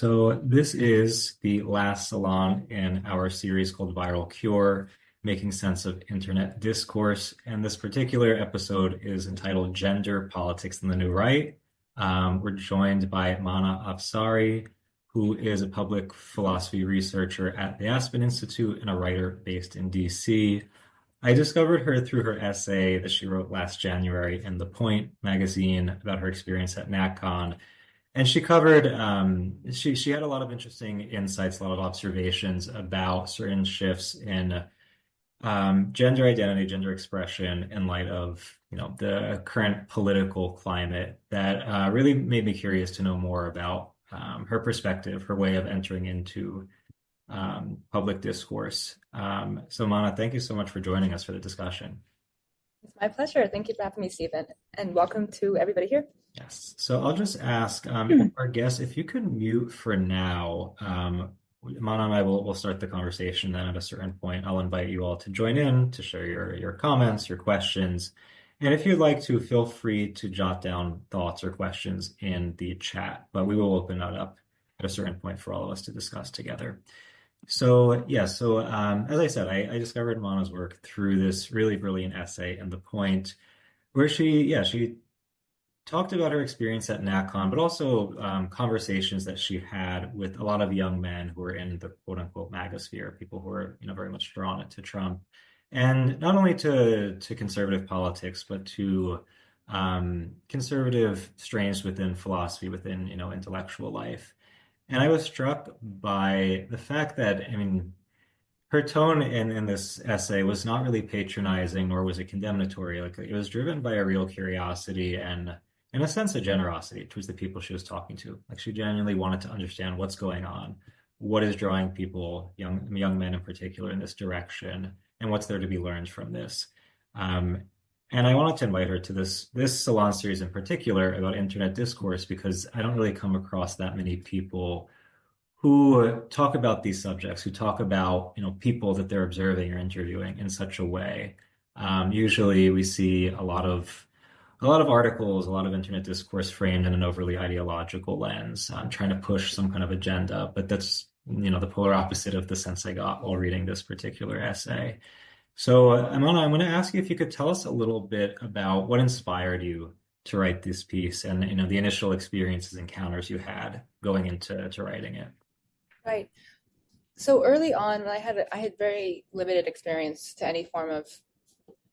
So this is the last salon in our series called Viral Cure, Making Sense of Internet Discourse. And this particular episode is entitled Gender, Politics, and the New Right. We're joined by Mana Afsari, who is a public philosophy researcher at the Aspen Institute and a writer based in DC. I discovered her through her essay that she wrote last January in The Point magazine about her experience at NatCon. And she covered, she had a lot of interesting insights, a lot of observations about certain shifts in gender identity, gender expression in light of, the current political climate that really made me curious to know more about her perspective, her way of entering into public discourse. So, Mana, thank you so much for joining us for the discussion. It's my pleasure. Thank you for having me, Stephen, and welcome to everybody here. Yes. So I'll just ask our guest if you could mute for now. Mana and I will start the conversation. Then at a certain point, I'll invite you all to join in to share your comments, your questions. And if you'd like to, feel free to jot down thoughts or questions in the chat, but we will open that up at a certain point for all of us to discuss together. So, yeah, as I said, I discovered Mana's work through this really brilliant essay and The Point, where she talked about her experience at NatCon, but also conversations that she had with a lot of young men who were in the quote unquote MAGA sphere, people who were, very much drawn to Trump, and not only to conservative politics, but to conservative strains within philosophy, within, intellectual life. And I was struck by the fact that, her tone in this essay was not really patronizing, nor was it condemnatory. Like it was driven by a real curiosity and, in a sense, a generosity towards the people she was talking to. Like she genuinely wanted to understand what's going on, what is drawing people, young men in particular, in this direction, and what's there to be learned from this. And I wanted to invite her to this salon series in particular about internet discourse because I don't really come across that many people who talk about these subjects, who talk about, people that they're observing or interviewing in such a way. Usually we see a lot of articles, a lot of internet discourse framed in an overly ideological lens, trying to push some kind of agenda. But that's, the polar opposite of the sense I got while reading this particular essay. So, Amana, I'm going to ask you if you could tell us a little bit about what inspired you to write this piece and, the initial experiences, encounters you had going into writing it. Right. So early on, I had very limited experience to any form of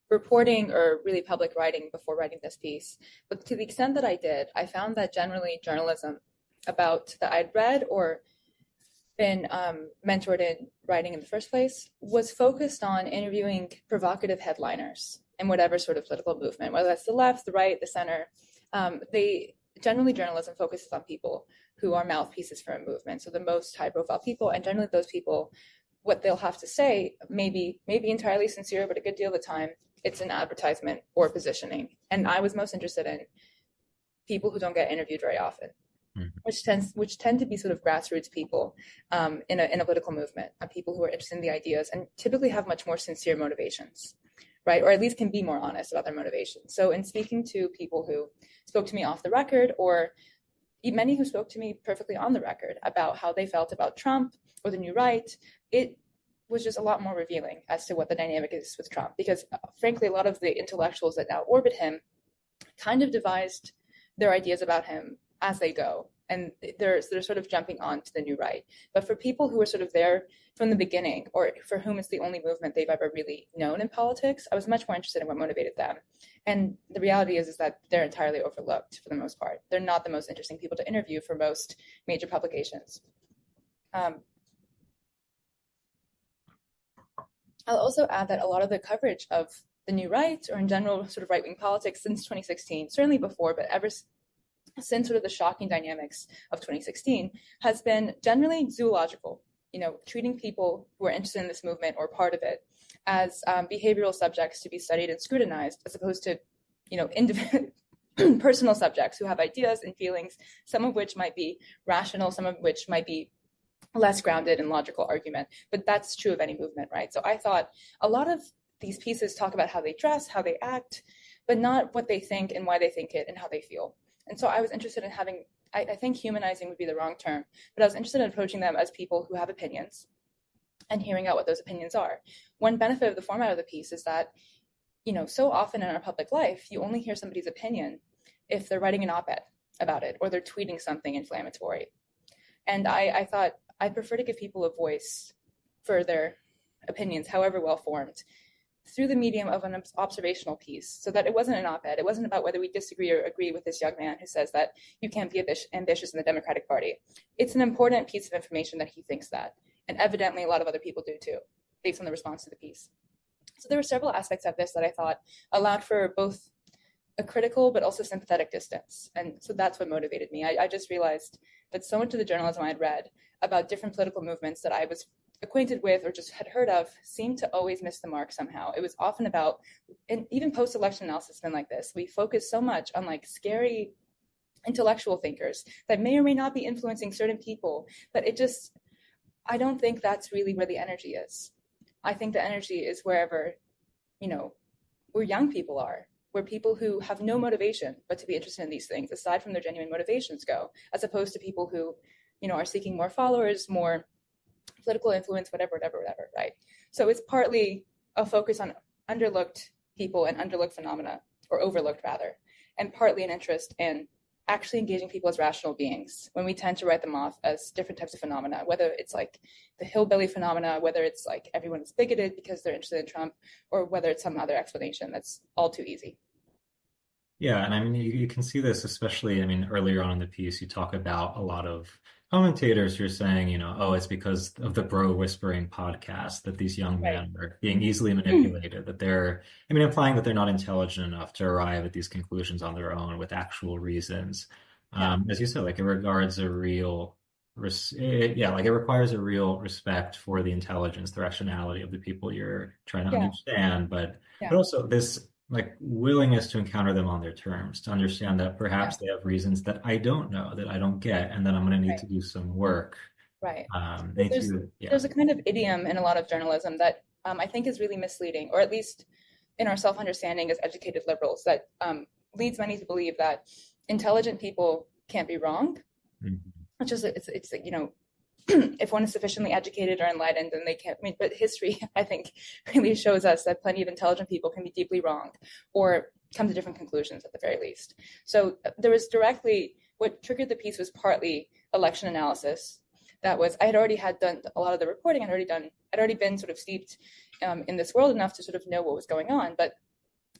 reporting or really public writing before writing this piece. But to the extent that I did, I found that generally journalism that I'd read or been mentored in writing in the first place was focused on interviewing provocative headliners in whatever sort of political movement, whether that's the left, the right, the center. Journalism focuses on people who are mouthpieces for a movement. So the most high profile people, and generally those people, what they'll have to say may be entirely sincere, but a good deal of the time it's an advertisement or positioning. And I was most interested in people who don't get interviewed very often, which tend to be sort of grassroots people in a political movement, people who are interested in the ideas and typically have much more sincere motivations, right? Or at least can be more honest about their motivations. So in speaking to people who spoke to me off the record, or many who spoke to me perfectly on the record about how they felt about Trump or the new right, it was just a lot more revealing as to what the dynamic is with Trump. Because frankly, a lot of the intellectuals that now orbit him kind of devised their ideas about him as they go. And they're sort of jumping on to the new right. But for people who are sort of there from the beginning, or for whom it's the only movement they've ever really known in politics, I was much more interested in what motivated them. And the reality is that they're entirely overlooked for the most part. They're not the most interesting people to interview for most major publications. I'll also add that a lot of the coverage of the new right, or in general sort of right-wing politics since 2016, certainly before, but ever since sort of the shocking dynamics of 2016, has been generally zoological, treating people who are interested in this movement or part of it as behavioral subjects to be studied and scrutinized, as opposed to, personal subjects who have ideas and feelings, some of which might be rational, some of which might be less grounded in logical argument. But that's true of any movement, right? So I thought a lot of these pieces talk about how they dress, how they act, but not what they think and why they think it and how they feel. And so I was interested in having I think humanizing would be the wrong term, but I was interested in approaching them as people who have opinions and hearing out what those opinions are. One benefit of the format of the piece is that, so often in our public life, you only hear somebody's opinion if they're writing an op-ed about it or they're tweeting something inflammatory. And I thought I prefer to give people a voice for their opinions, however well formed, through the medium of an observational piece, so that it wasn't an op-ed. It wasn't about whether we disagree or agree with this young man who says that you can't be ambitious in the Democratic Party. It's an important piece of information that he thinks that, and evidently a lot of other people do too, based on the response to the piece. So there were several aspects of this that I thought allowed for both a critical but also sympathetic distance. And so that's what motivated me. I just realized that so much of the journalism I had read about different political movements that I was acquainted with or just had heard of seemed to always miss the mark somehow. It was often about, and even post-election analysis has been like this, we focus so much on like scary intellectual thinkers that may or may not be influencing certain people, but I don't think that's really where the energy is. I think the energy is wherever, where young people are, where people who have no motivation but to be interested in these things, aside from their genuine motivations, go, as opposed to people who, are seeking more followers, more political influence, whatever, right? So it's partly a focus on underlooked people and underlooked phenomena, or overlooked rather, and partly an interest in actually engaging people as rational beings when we tend to write them off as different types of phenomena, whether it's like the hillbilly phenomena, whether it's like everyone is bigoted because they're interested in Trump, or whether it's some other explanation that's all too easy. Yeah, and I mean, you can see this, especially, I mean, earlier on in the piece, you talk about a lot of commentators who are saying, oh, it's because of the bro whispering podcast that these young Right. men are being easily manipulated, that they're, I mean, implying that they're not intelligent enough to arrive at these conclusions on their own with actual reasons. Yeah. As you said, like it regards a real, yeah, like it requires a real respect for the intelligence, the rationality of the people you're trying to Yeah. understand, but Yeah. also this like willingness to encounter them on their terms, to understand that Yeah. perhaps they have reasons that I don't know, that I don't get, and that I'm going to need Right. to do some work. Right. Need There's to, yeah. there's a kind of idiom in a lot of journalism that I think is really misleading, or at least in our self-understanding as educated liberals, that leads many to believe that intelligent people can't be wrong. Mhm. It's just it's if one is sufficiently educated or enlightened, then they can't. I mean, but history, I think, really shows us that plenty of intelligent people can be deeply wrong, or come to different conclusions at the very least. So there was directly what triggered the piece was partly election analysis. That was I had already had done a lot of the reporting. I'd already been sort of steeped in this world enough to sort of know what was going on. But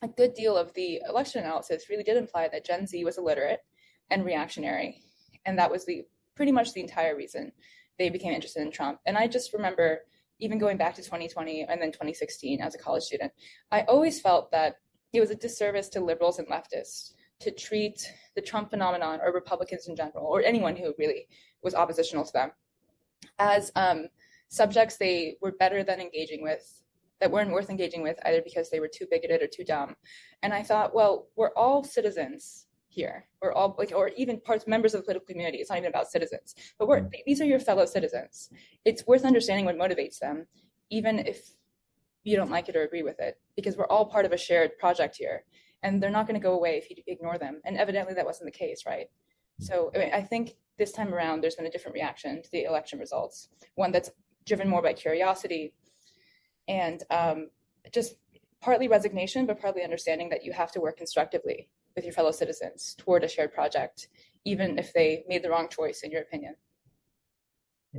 a good deal of the election analysis really did imply that Gen Z was illiterate and reactionary, and that was the pretty much the entire reason they became interested in Trump. And I just remember even going back to 2020 and then 2016 as a college student, I always felt that it was a disservice to liberals and leftists to treat the Trump phenomenon or Republicans in general, or anyone who really was oppositional to them, as subjects they were better than engaging with, that weren't worth engaging with either because they were too bigoted or too dumb. And I thought, well, we're all citizens here. We're all like, or even parts members of the political community. It's not even about citizens, but these are your fellow citizens. It's worth understanding what motivates them, even if you don't like it or agree with it, because we're all part of a shared project here, and they're not going to go away if you ignore them. And evidently, that wasn't the case, right? So I mean, I think this time around, there's been a different reaction to the election results, one that's driven more by curiosity and just partly resignation, but partly understanding that you have to work constructively with your fellow citizens toward a shared project, even if they made the wrong choice, in your opinion.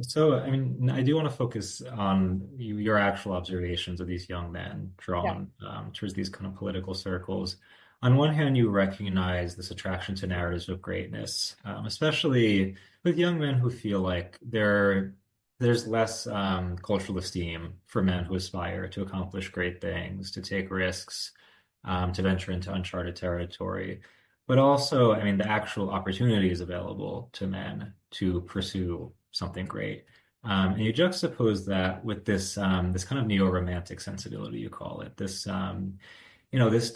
So, I mean, I do want to focus on your actual observations of these young men Yeah, drawn towards these kind of political circles. On one hand, you recognize this attraction to narratives of greatness, especially with young men who feel like there's less cultural esteem for men who aspire to accomplish great things, to take risks, to venture into uncharted territory. But also, I mean, the actual opportunities available to men to pursue something great. And you juxtapose that with this kind of neo-romantic sensibility, you call it, this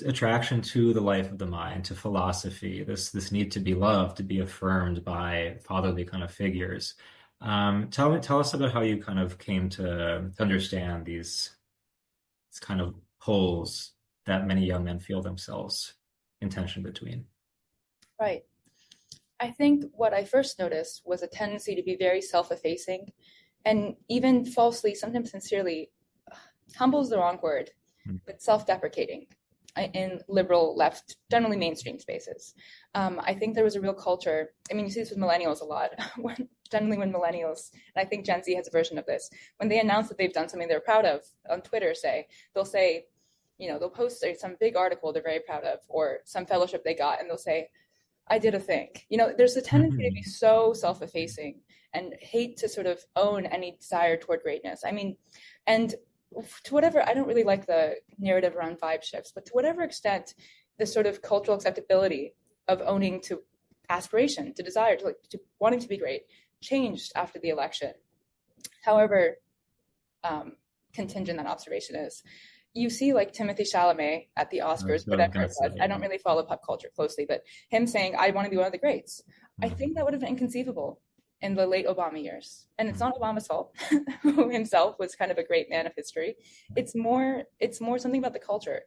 attraction to the life of the mind, to philosophy, this need to be loved, to be affirmed by fatherly kind of figures. Tell us about how you kind of came to understand these kind of holes that many young men feel themselves in tension between. right. I think what I first noticed was a tendency to be very self-effacing and even falsely, sometimes sincerely, humble is the wrong word, but self-deprecating in liberal left, generally mainstream spaces. I think there was a real culture. I mean, you see this with millennials a lot. Generally, when millennials, and I think Gen Z has a version of this, when they announce that they've done something they're proud of on Twitter, they'll say, they'll post some big article they're very proud of or some fellowship they got, and they'll say, I did a thing. There's a tendency to be so self-effacing and hate to sort of own any desire toward greatness. I mean, and to whatever, I don't really like the narrative around vibe shifts, but to whatever extent the sort of cultural acceptability of owning to aspiration, to desire, to wanting to be great, changed after the election. However contingent that observation is, you see like Timothy Chalamet at the Oscars, whatever it was. I don't really follow pop culture closely, but him saying, I want to be one of the greats. I think that would have been inconceivable in the late Obama years. And it's not Obama's fault, who himself was kind of a great man of history. It's more something about the culture.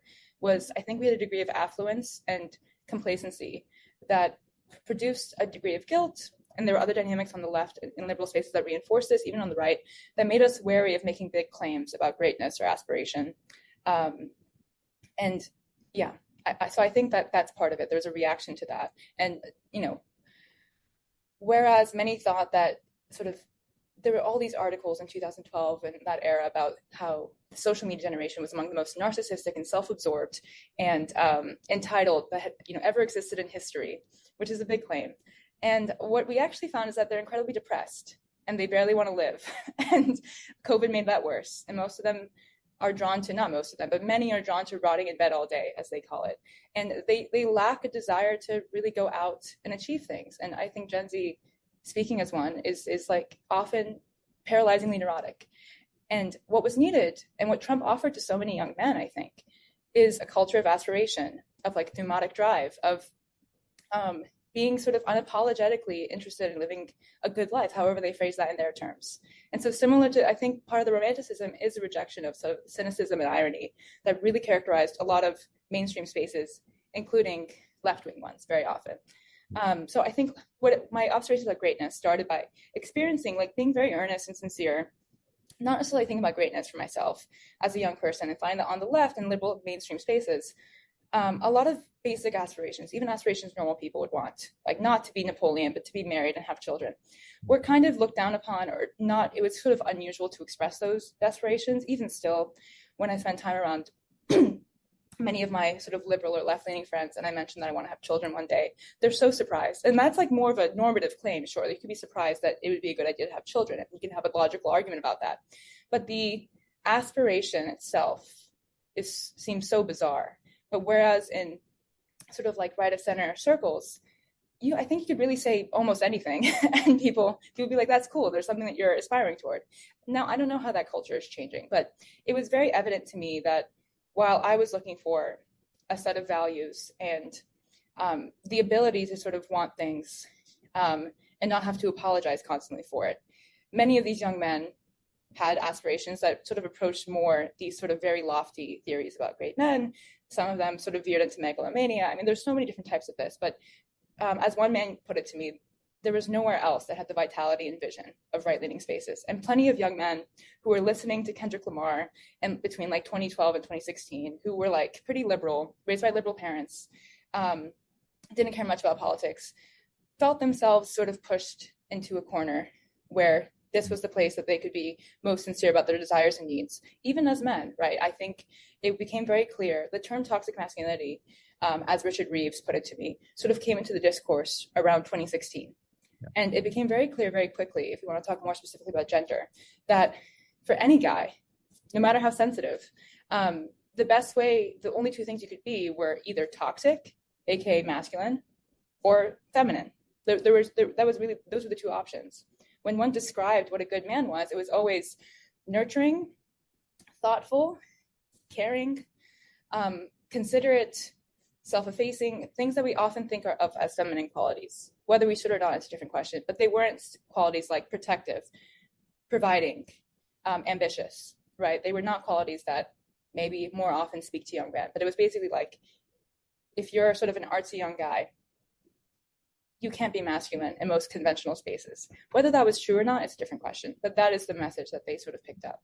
I think we had a degree of affluence and complacency that produced a degree of guilt. And there were other dynamics on the left in liberal spaces that reinforced this, even on the right, that made us wary of making big claims about greatness or aspiration. And yeah, so I think that that's part of it. There's a reaction to that. And, whereas many thought that sort of there were all these articles in 2012 and that era about how the social media generation was among the most narcissistic and self-absorbed and entitled that had ever existed in history, which is a big claim. And what we actually found is that they're incredibly depressed and they barely want to live. And COVID made that worse. And most of them are drawn to, not most of them, but many are drawn to rotting in bed all day, as they call it. And they lack a desire to really go out and achieve things. And I think Gen Z, speaking as one, is like often paralyzingly neurotic. And what was needed and what Trump offered to so many young men, I think, is a culture of aspiration, of like pneumatic drive, of being sort of unapologetically interested in living a good life, however they phrase that in their terms. And so similar to, I think part of the romanticism is a rejection of sort of cynicism and irony that really characterized a lot of mainstream spaces, including left-wing ones very often. So I think my observations about greatness started by experiencing, like being very earnest and sincere, not necessarily thinking about greatness for myself as a young person, and find that on the left and liberal mainstream spaces, a lot of basic aspirations, even aspirations normal people would want, like not to be Napoleon, but to be married and have children, were kind of looked down upon or not. It was sort of unusual to express those aspirations. Even still, when I spend time around many of my sort of liberal or left-leaning friends, and I mentioned that I want to have children one day, they're so surprised. And that's like more of a normative claim. Sure, you could be surprised that it would be a good idea to have children, and you can have a logical argument about that. But the aspiration itself seems so bizarre. But whereas in sort of like right of center circles, I think you could really say almost anything and people would be like, that's cool. There's something that you're aspiring toward. Now, I don't know how that culture is changing, but it was very evident to me that while I was looking for a set of values and the ability to sort of want things and not have to apologize constantly for it, many of these young men had aspirations that sort of approached more these sort of very lofty theories about great men. Some of them sort of veered into megalomania. I mean, there's so many different types of this, but as one man put it to me, there was nowhere else that had the vitality and vision of right-leaning spaces. And plenty of young men who were listening to Kendrick Lamar and between like 2012 and 2016, who were like pretty liberal, raised by liberal parents, didn't care much about politics, felt themselves sort of pushed into a corner where this was the place that they could be most sincere about their desires and needs, even as men, right? I think it became very clear. The term toxic masculinity, as Richard Reeves put it to me, sort of came into the discourse around 2016. Yeah. And it became very clear very quickly, if you want to talk more specifically about gender, that for any guy, no matter how sensitive, the best way, the only two things you could be were either toxic, aka masculine, or feminine. Those were the two options. When one described what a good man was, it was always nurturing, thoughtful, caring, considerate, self-effacing, things that we often think of as feminine qualities. Whether we should or not, it's a different question, but they weren't qualities like protective, providing, ambitious, right? They were not qualities that maybe more often speak to young men, but it was basically like, if you're sort of an artsy young guy, you can't be masculine in most conventional spaces. Whether that was true or not, it's a different question. But that is the message that they sort of picked up.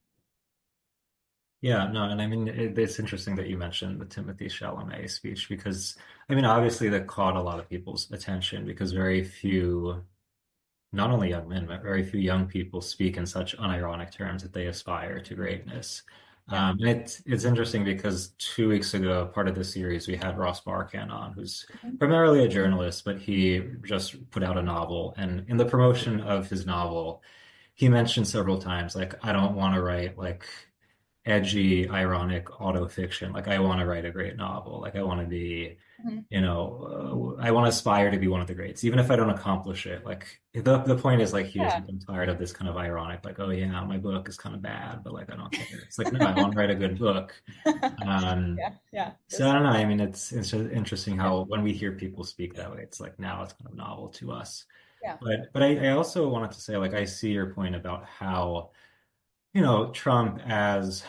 Yeah, no, and I mean it's interesting that you mentioned the Timothy Chalamet speech because I mean obviously that caught a lot of people's attention because very few, not only young men, but very few young people speak in such unironic terms that they aspire to greatness. Yeah. And it's interesting because 2 weeks ago, part of the series, we had Ross Barkan on, who's Mhm. primarily a journalist, but he just put out a novel. And in the promotion of his novel, he mentioned several times, like, I don't want to write like edgy, ironic auto fiction. Like, I want to write a great novel. Like, I want to be Mhm. I want to aspire to be one of the greats, even if I don't accomplish it. Like the point is like here's Yeah. like I'm tired of this kind of ironic, like, oh yeah, my book is kind of bad, but like I don't care. It's like no, I want to write a good book. Um, Yeah. Yeah. so I Just don't know. I mean, it's just interesting yeah. how when we hear people speak that way, it's like now it's kind of novel to us. Yeah. But I also wanted to say like I see your point about how Trump as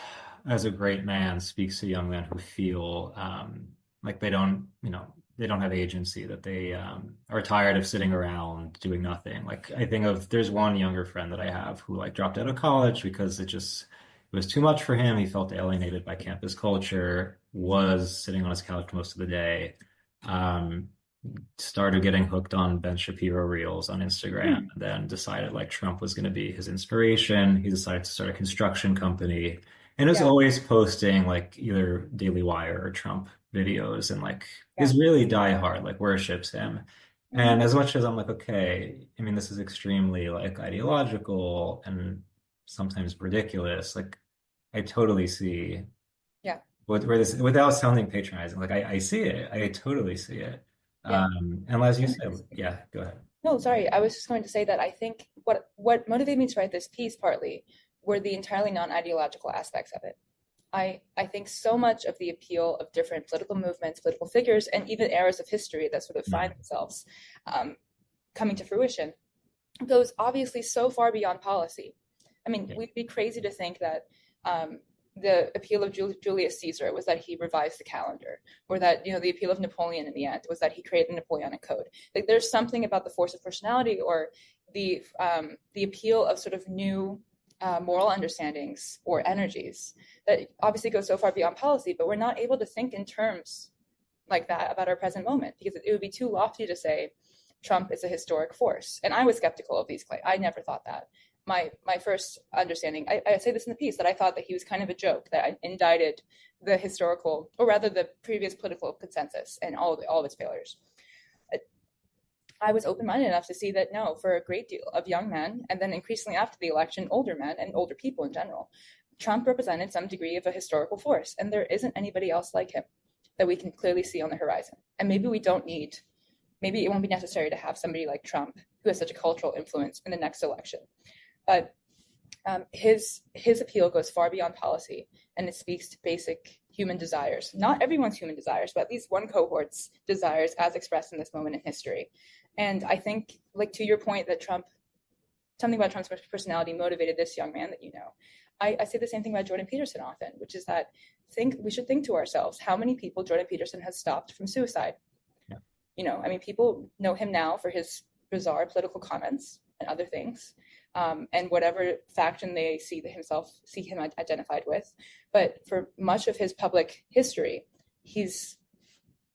a great man speaks to young men who feel like they don't have agency, that they are tired of sitting around doing nothing. Like I think of there's one younger friend that I have who like dropped out of college because it was too much for him. He felt alienated by campus culture, was sitting on his couch most of the day. Um, Started getting hooked on Ben Shapiro reels on Instagram, Hmm. and then decided like Trump was going to be his inspiration. He decided to start a construction company and was Yeah. always posting like either Daily Wire or Trump videos and like Yeah. is really diehard, like worships him. Hmm. And as much as I'm like, okay, I mean, this is extremely like ideological and sometimes ridiculous, like I totally see Yeah. where this without sounding patronizing, like I see it. I totally see it. Yeah. And as you And said, yeah, go ahead. no, sorry. I was just going to say that I think what motivated me to write this piece partly were the entirely non-ideological aspects of it. I think so much of the appeal of different political movements, political figures, and even eras of history that sort of find Mhm. themselves um, coming to fruition goes obviously so far beyond policy. I mean, Yeah. we'd be crazy to think that the appeal of Julius Caesar was that he revised the calendar, or that the appeal of Napoleon in the end was that he created the Napoleonic Code. Like, there's something about the force of personality or the appeal of sort of new moral understandings or energies that obviously goes so far beyond policy, but we're not able to think in terms like that about our present moment because it would be too lofty to say Trump is a historic force. And I was skeptical of these claims. I never thought that. My first understanding, I say this in the piece, that I thought that he was kind of a joke, that I indicted the historical, or rather the previous political consensus and all of its failures. I was open minded enough to see that no, for a great deal of young men, and then increasingly after the election, older men and older people in general, Trump represented some degree of a historical force, and there isn't anybody else like him that we can clearly see on the horizon. And maybe it won't be necessary to have somebody like Trump who has such a cultural influence in the next election. But his appeal goes far beyond policy, and it speaks to basic human desires. Not everyone's human desires, but at least one cohort's desires as expressed in this moment in history. And I think, like to your point, that something about Trump's personality motivated this young man that I say the same thing about Jordan Peterson often, which is that we should think to ourselves how many people Jordan Peterson has stopped from suicide. Yeah. I mean, people know him now for his bizarre political comments and other things, and whatever faction they see him identified with. But for much of his public history, he's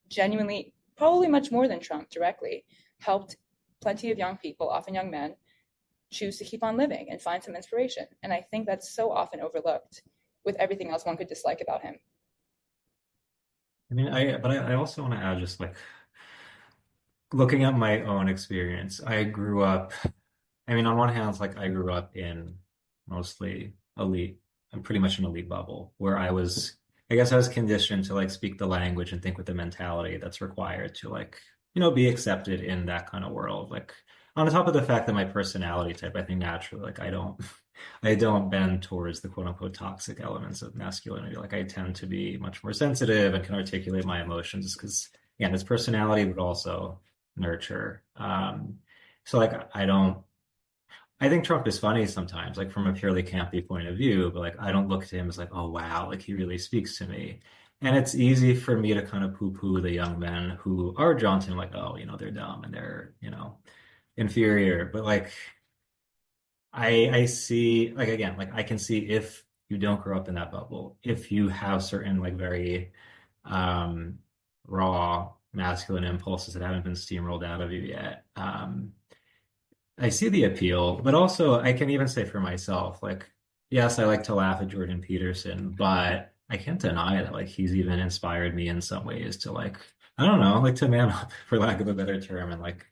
genuinely, probably much more than Trump directly, helped plenty of young people, often young men, choose to keep on living and find some inspiration. And I think that's so often overlooked with everything else one could dislike about him. I mean, I also want to add just like looking at my own experience. I grew up, I mean, on one hand, it's like I grew up in mostly elite, I'm pretty much an elite bubble where I guess I was conditioned to like speak the language and think with the mentality that's required to like, be accepted in that kind of world. Like on top of the fact that my personality type, I think naturally, like I don't bend towards the quote unquote toxic elements of masculinity. Like I tend to be much more sensitive and can articulate my emotions because, yeah, this personality would also nurture. So like I think Trump is funny sometimes, like from a purely campy point of view, but like I don't look to him as like, oh wow, like he really speaks to me. And it's easy for me to kind of poo-poo the young men who are drawn to him, like, oh, they're dumb and they're, inferior. But like, I see, like, again, like I can see if you don't grow up in that bubble, if you have certain like very um, raw masculine impulses that haven't been steamrolled out of you yet. I see the appeal, but also I can even say for myself, like, yes, I like to laugh at Jordan Peterson, but I can't deny that like he's even inspired me in some ways to like, I don't know, like to man up for lack of a better term and like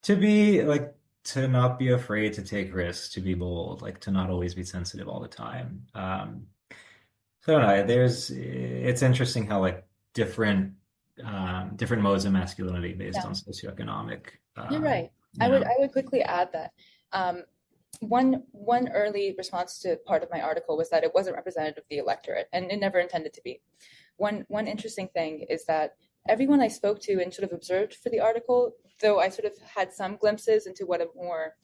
to be like to not be afraid to take risks, to be bold, like to not always be sensitive all the time. So I don't know, it's interesting how like different different modes of masculinity based Yeah, on socioeconomic you're right. you know. I would quickly add that um, one early response to part of my article was that it wasn't representative of the electorate, and it never intended to be. One interesting thing is that everyone I spoke to and sort of observed for the article, though I sort of had some glimpses into what a more,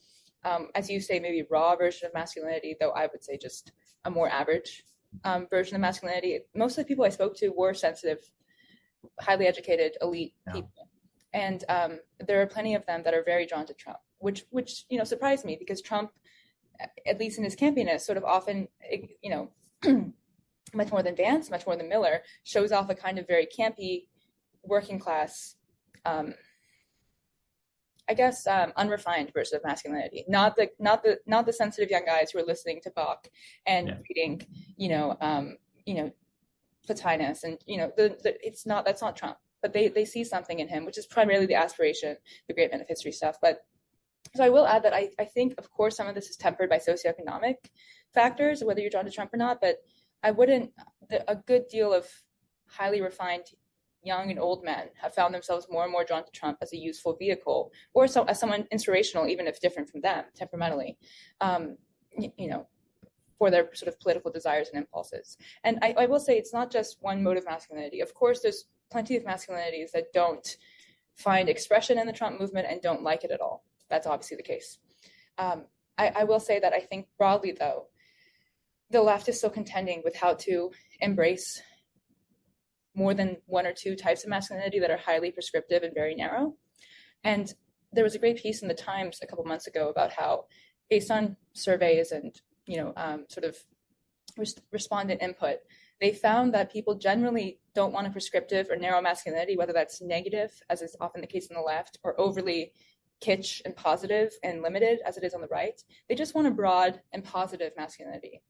as you say, maybe raw version of masculinity, though I would say just a more average version of masculinity. Most of the people I spoke to were sensitive, highly educated, elite Yeah. people, and there are plenty of them that are very drawn to Trump, which surprised me because Trump, at least in his campiness, sort of often you know much more than Vance, much more than Miller, shows off a kind of very campy, working class, um, I guess, unrefined version of masculinity. Not the sensitive young guys who are listening to Bach and Yeah. reading, you know, um, you know, Plotinus, and it's not that's not Trump, but they see something in him, which is primarily the aspiration, the great men of history stuff. But so I will add that I think, of course, some of this is tempered by socioeconomic factors, whether you're drawn to Trump or not. But I wouldn't, a good deal of highly refined young and old men have found themselves more and more drawn to Trump as a useful vehicle, or so, as someone inspirational, even if different from them temperamentally, um, you know, for their sort of political desires and impulses. And I will say it's not just one mode of masculinity. Of course, there's plenty of masculinities that don't find expression in the Trump movement and don't like it at all. That's obviously the case. I will say that I think broadly, though, the left is still contending with how to embrace more than one or two types of masculinity that are highly prescriptive and very narrow. And there was a great piece in the Times a couple months ago about how, based on surveys and sort of respondent input, they found that people generally don't want a prescriptive or narrow masculinity, whether that's negative, as is often the case on the left, or overly kitsch and positive and limited, as it is on the right. They just want a broad and positive masculinity.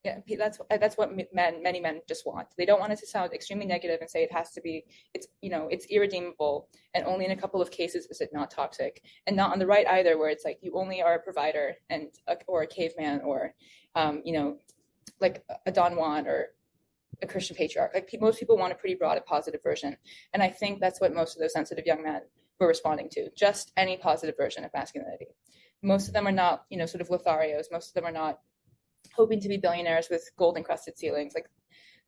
Yeah, that's what many men just want. They don't want it to sound extremely negative and say it has to be, it's irredeemable, and only in a couple of cases is it not toxic, and not on the right either, where it's like you only are a provider or a caveman, or like a Don Juan or a Christian patriarch. Like most people want a pretty broad and positive version, and I think that's what most of those sensitive young men were responding to. Just any positive version of masculinity. Most of them are not, sort of Lotharios. Most of them are not hoping to be billionaires with gold encrusted ceilings. Like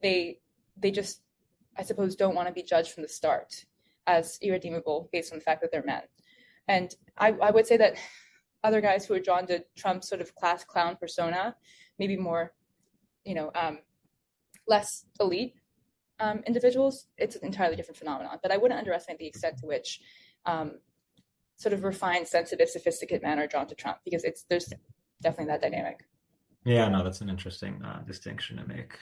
they just, I suppose, don't want to be judged from the start as irredeemable based on the fact that they're men. And I would say that other guys who are drawn to Trump's sort of class clown persona, maybe more, less elite individuals, it's an entirely different phenomenon. But I wouldn't underestimate the extent to which sort of refined, sensitive, sophisticated men are drawn to Trump, because there's definitely that dynamic. Yeah, no, that's an interesting distinction to make.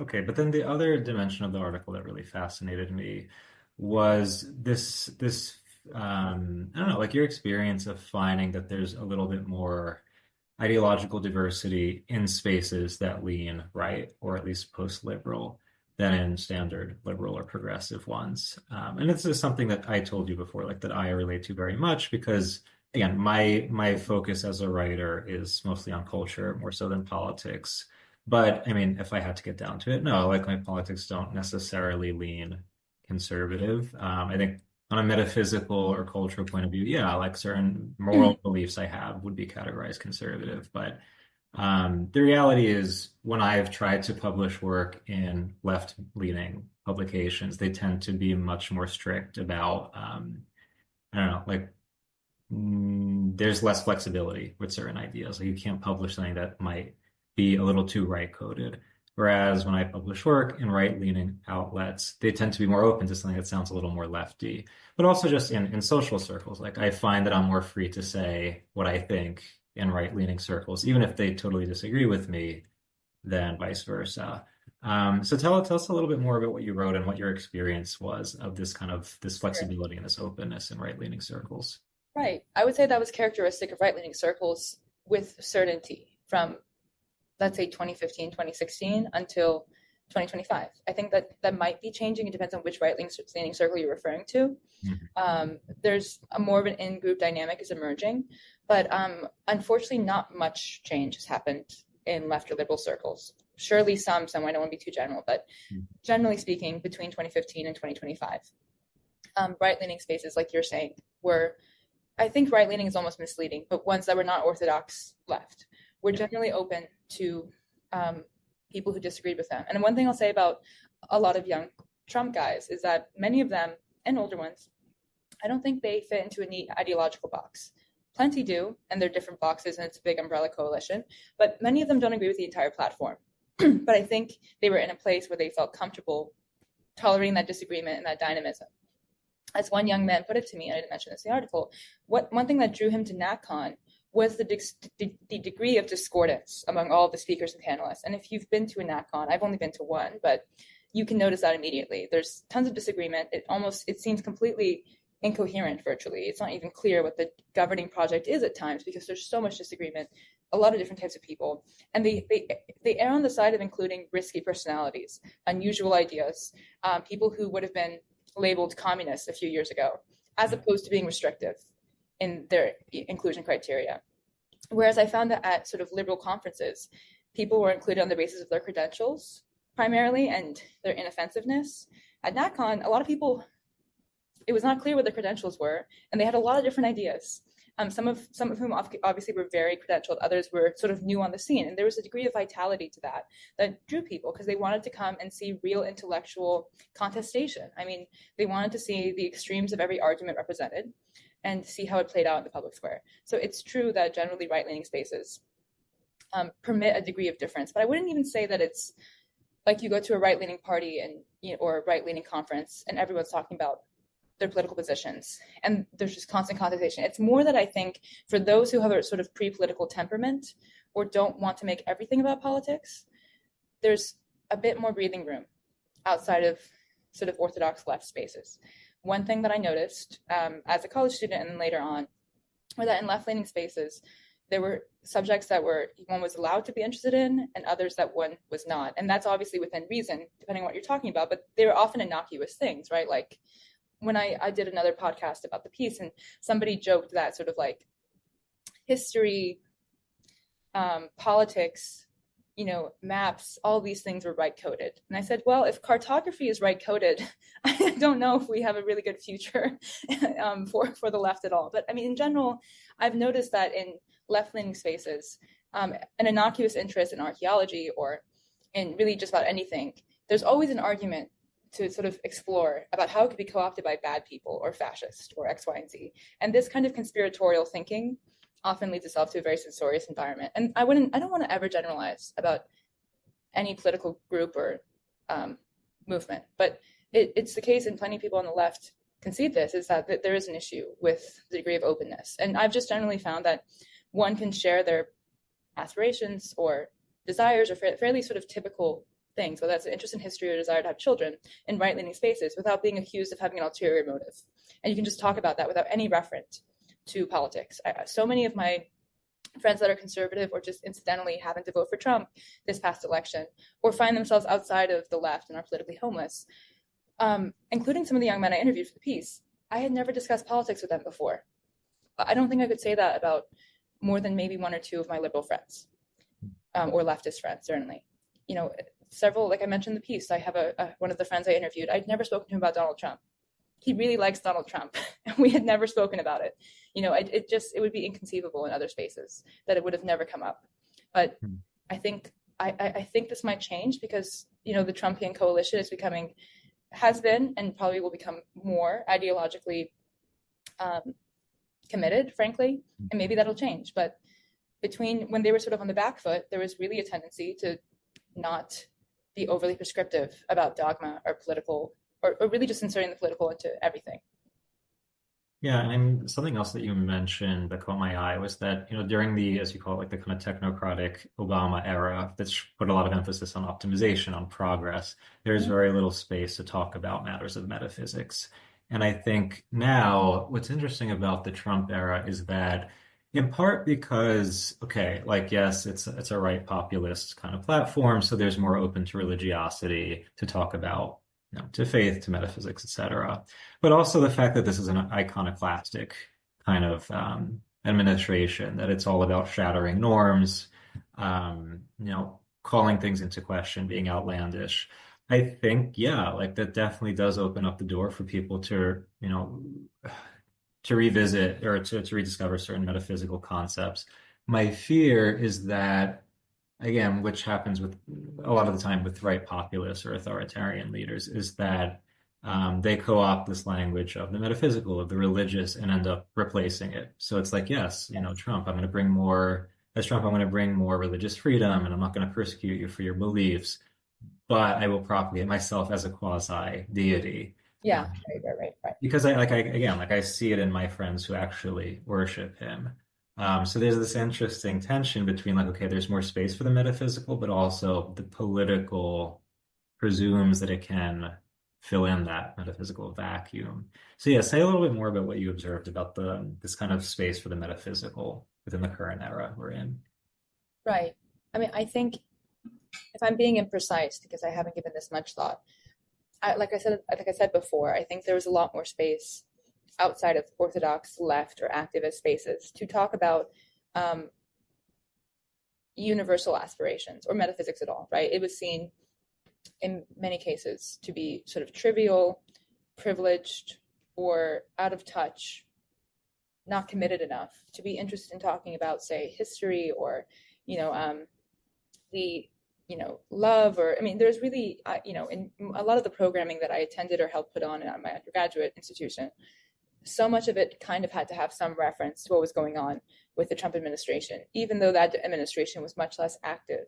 Okay, but then the other dimension of the article that really fascinated me was I don't know, like your experience of finding that there's a little bit more ideological diversity in spaces that lean right, or at least post-liberal, than in standard liberal or progressive ones. And this is something that I told you before, like that I relate to very much because again, my focus as a writer is mostly on culture more so than politics. But I mean, if I had to get down to it, no, like my politics don't necessarily lean conservative. I think on a metaphysical or cultural point of view, yeah, like certain moral beliefs I have would be categorized conservative. But the reality is, when I've tried to publish work in left-leaning publications, they tend to be much more strict about, I don't know, like there's less flexibility with certain ideas. Like you can't publish something that might be a little too right coded. Whereas when I publish work in right-leaning outlets, they tend to be more open to something that sounds a little more lefty. But also just in social circles, like I find that I'm more free to say what I think in right-leaning circles, even if they totally disagree with me, than vice versa. So tell us a little bit more about what you wrote and what your experience was of this kind of this Sure. flexibility and this openness in right-leaning circles. Right. I would say that was characteristic of right-leaning circles with certainty from, let's say, 2015, 2016 until 2025. I think that that might be changing. It depends on which right-leaning circle you're referring to. Mhm. There's a more of an in-group dynamic is emerging, but unfortunately, not much change has happened in left or liberal circles. Surely some, I don't want to be too general, but generally speaking, between 2015 and 2025, right-leaning spaces, like you're saying, were, I think right-leaning is almost misleading, but ones that were not orthodox left were Yeah. generally open to people who disagreed with them. And one thing I'll say about a lot of young Trump guys is that many of them, and older ones, I don't think they fit into a neat ideological box. Plenty do, and they're different boxes, and it's a big umbrella coalition, but many of them don't agree with the entire platform. But I think they were in a place where they felt comfortable tolerating that disagreement and that dynamism. As one young man put it to me, and I didn't mention this in the article, one thing that drew him to NatCon was the degree of discordance among all of the speakers and panelists. And if you've been to a NatCon, I've only been to one, but you can notice that immediately. There's tons of disagreement. It seems completely incoherent virtually. It's not even clear what the governing project is at times because there's so much disagreement, a lot of different types of people. And they err on the side of including risky personalities, unusual ideas, people who would have been labeled communists a few years ago, as opposed to being restrictive in their inclusion criteria. Whereas I found that at sort of liberal conferences, people were included on the basis of their credentials primarily and their inoffensiveness. At NatCon, a lot of people, it was not clear what their credentials were, and they had a lot of different ideas. Some of whom obviously were very credentialed, others were sort of new on the scene, and there was a degree of vitality to that drew people because they wanted to come and see real intellectual contestation. I mean, they wanted to see the extremes of every argument represented and see how it played out in the public square. So it's true that generally right-leaning spaces permit a degree of difference, but I wouldn't even say that it's like you go to a right-leaning party and or a right-leaning conference and everyone's talking about their political positions and there's just constant contestation. It's more that I think for those who have a sort of pre-political temperament or don't want to make everything about politics, there's a bit more breathing room outside of sort of orthodox left spaces. One thing that I noticed as a college student and then later on were that in left-leaning spaces, there were subjects that one was allowed to be interested in and others that one was not. And that's obviously within reason, depending on what you're talking about, but they were often innocuous things, right? Like when I did another podcast about the piece and somebody joked that sort of like history, politics, maps, all these things were right coded. And I said, well, if cartography is right coded, I don't know if we have a really good future for the left at all. But I mean, in general, I've noticed that in left-leaning spaces, an innocuous interest in archaeology or in really just about anything, there's always an argument to sort of explore about how it could be co-opted by bad people or fascist or X, Y, and Z. And this kind of conspiratorial thinking often leads itself to a very censorious environment. And I don't want to ever generalize about any political group or movement, but it's the case, and plenty of people on the left concede this, is that there is an issue with the degree of openness. And I've just generally found that one can share their aspirations or desires or fairly sort of typical things, whether that's an interest in history or desire to have children in right-leaning spaces without being accused of having an ulterior motive. And you can just talk about that without any reference to politics. So many of my friends that are conservative or just incidentally happen to vote for Trump this past election or find themselves outside of the left and are politically homeless, including some of the young men I interviewed for the piece, I had never discussed politics with them before. I don't think I could say that about more than maybe one or two of my liberal friends or leftist friends, certainly. Several, like I mentioned in the piece, I have one of the friends I interviewed, I'd never spoken to him about Donald Trump. He really likes Donald Trump, and we had never spoken about it. It would be inconceivable in other spaces that it would have never come up. But I think this might change because the Trumpian coalition has been and probably will become more ideologically committed, frankly, and maybe that'll change. But between when they were sort of on the back foot, there was really a tendency to not be overly prescriptive about dogma or political, or really just inserting the political into everything. Yeah, and something else that you mentioned that caught my eye was that, during the, as you call it, like the kind of technocratic Obama era, that's put a lot of emphasis on optimization, on progress. There's Mhm. very little space to talk about matters of metaphysics. And I think now what's interesting about the Trump era is that in part because, okay, like yes, it's a right populist kind of platform, so there's more open to religiosity to talk about, to faith, to metaphysics, etc. But also the fact that this is an iconoclastic kind of administration, that it's all about shattering norms, calling things into question, being outlandish. I think, yeah, like that definitely does open up the door for people to revisit or to rediscover certain metaphysical concepts. My fear is that, again, which happens with a lot of the time with right populists or authoritarian leaders, is that they co-opt this language of the metaphysical, of the religious, and end up replacing it. So it's like, yes, Trump, I'm going to bring more, as Trump, I'm going to bring more religious freedom, and I'm not going to persecute you for your beliefs, but I will propagate myself as a quasi deity. Yeah, right. Because I see it in my friends who actually worship him. So there's this interesting tension between like, okay, there's more space for the metaphysical, but also the political presumes that it can fill in that metaphysical vacuum. So yeah, say a little bit more about what you observed about this kind of space for the metaphysical within the current era we're in. Right. I mean, I think if I'm being imprecise, because I haven't given this much thought, like I said before, I think there was a lot more space outside of orthodox left or activist spaces to talk about um, universal aspirations or metaphysics at all, right? It was seen in many cases to be sort of trivial, privileged, or out of touch, not committed enough to be interested in talking about, say, history or, you know, the love, or I mean there's really in a lot of the programming that I attended or helped put on at my undergraduate institution, so much of it kind of had to have some reference to what was going on with the Trump administration, even though that administration was much less active,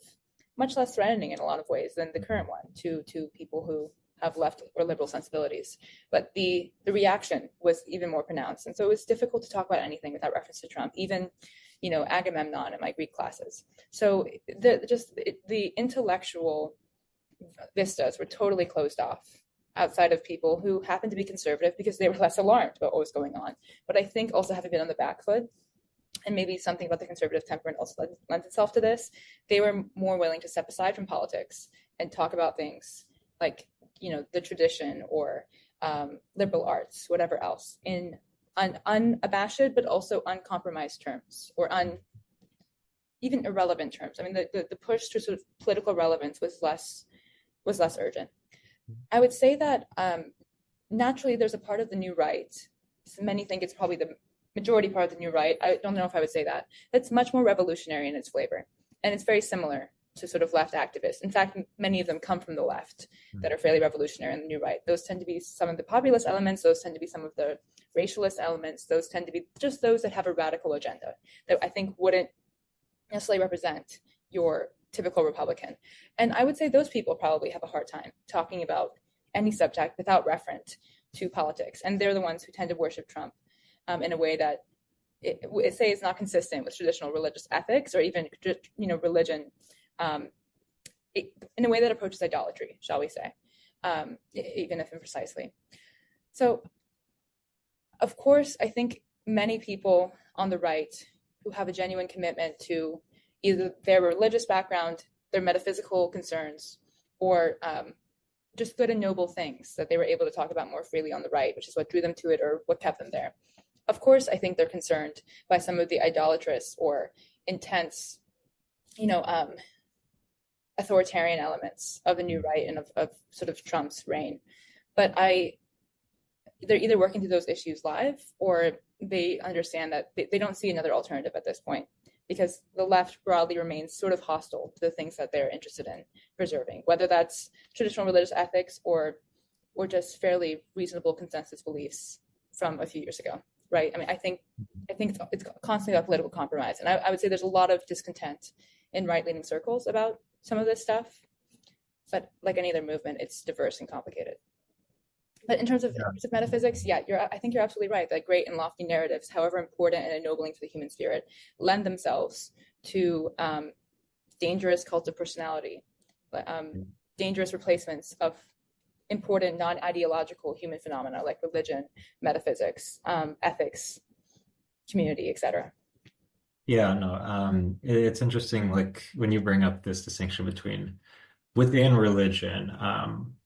much less threatening in a lot of ways than the current one to people who have left or liberal sensibilities. But the reaction was even more pronounced, and so it was difficult to talk about anything without reference to Trump, even Agamemnon in my Greek classes. So the intellectual vistas were totally closed off outside of people who happened to be conservative because they were less alarmed about what was going on. But I think also having been on the back foot, and maybe something about the conservative temperament also lends itself to this, they were more willing to step aside from politics and talk about things like, the tradition or liberal arts, whatever else, in unabashed but also uncompromised terms, or even irrelevant terms. I mean, the push to sort of political relevance was less urgent. I would say that naturally there's a part of the new right. So many think it's probably the majority part of the new right. I don't know if I would say that. That's much more revolutionary in its flavor, and it's very similar to sort of left activists. In fact, many of them come from the left that are fairly revolutionary in the new right. Those tend to be some of the populist elements. Those tend to be some of the racialist elements. Those tend to be just those that have a radical agenda that I think wouldn't necessarily represent your typical Republican. And I would say those people probably have a hard time talking about any subject without reference to politics. And they're the ones who tend to worship Trump in a way that say is not consistent with traditional religious ethics or even religion, in a way that approaches idolatry, shall we say, even if imprecisely. So, of course, I think many people on the right who have a genuine commitment to either their religious background, their metaphysical concerns, or just good and noble things that they were able to talk about more freely on the right, which is what drew them to it or what kept them there. Of course, I think they're concerned by some of the idolatrous or intense, authoritarian elements of the new right and of sort of Trump's reign. But they're either working through those issues live, or they understand that they don't see another alternative at this point, because the left broadly remains sort of hostile to the things that they're interested in preserving, whether that's traditional religious ethics or just fairly reasonable consensus beliefs from a few years ago, right? I mean, I think it's constantly about political compromise, and I would say there's a lot of discontent in right-leaning circles about some of this stuff. but like any other movement, it's diverse and complicated. But in terms of metaphysics, yeah, I think you're absolutely right that great and lofty narratives, however important and ennobling to the human spirit, lend themselves to dangerous cults of personality, um, dangerous replacements of important non-ideological human phenomena like religion, metaphysics, ethics, community, etc. Yeah, no, it's interesting, like when you bring up this distinction between within religion,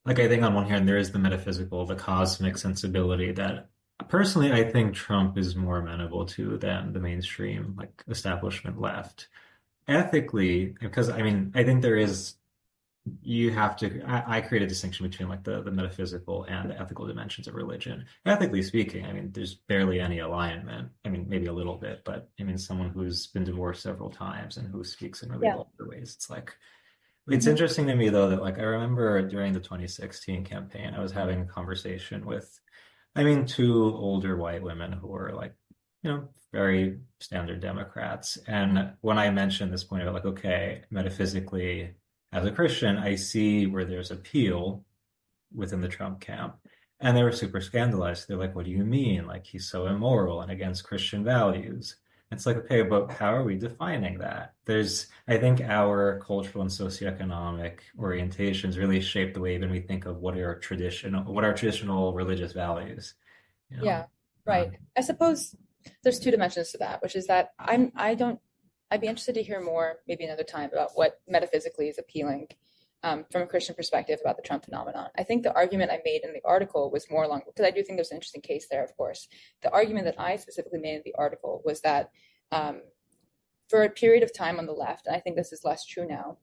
like I think on one hand there is the metaphysical, the cosmic sensibility that personally I think Trump is more amenable to than the mainstream, like establishment left. Ethically, because I mean, I think there is you have to I create a distinction between like the metaphysical and the ethical dimensions of religion. Ethically speaking, I mean, there's barely any alignment. I mean, maybe a little bit, but I mean, someone who's been divorced several times and who speaks in really Yeah. vulgar ways, it's like it's Mm-hmm. interesting to me though that like I remember during the 2016 campaign, I was having a conversation with, I mean, two older white women who were like, very standard Democrats. And when I mentioned this point about like, okay, metaphysically, as a Christian, I see where there's appeal within the Trump camp. And they were super scandalized. They're like, what do you mean? Like, he's so immoral and against Christian values. It's like, okay, but how are we defining that? I think our cultural and socioeconomic orientations really shape the way even we think of what are traditional religious values, you know? Yeah, right. I suppose there's two dimensions to that, which is that I'd be interested to hear more, maybe another time, about what metaphysically is appealing from a Christian perspective about the Trump phenomenon. I think the argument I made in the article was more along, because I do think there's an interesting case there, of course. The argument that I specifically made in the article was that um, for a period of time on the left, and I think this is less true now,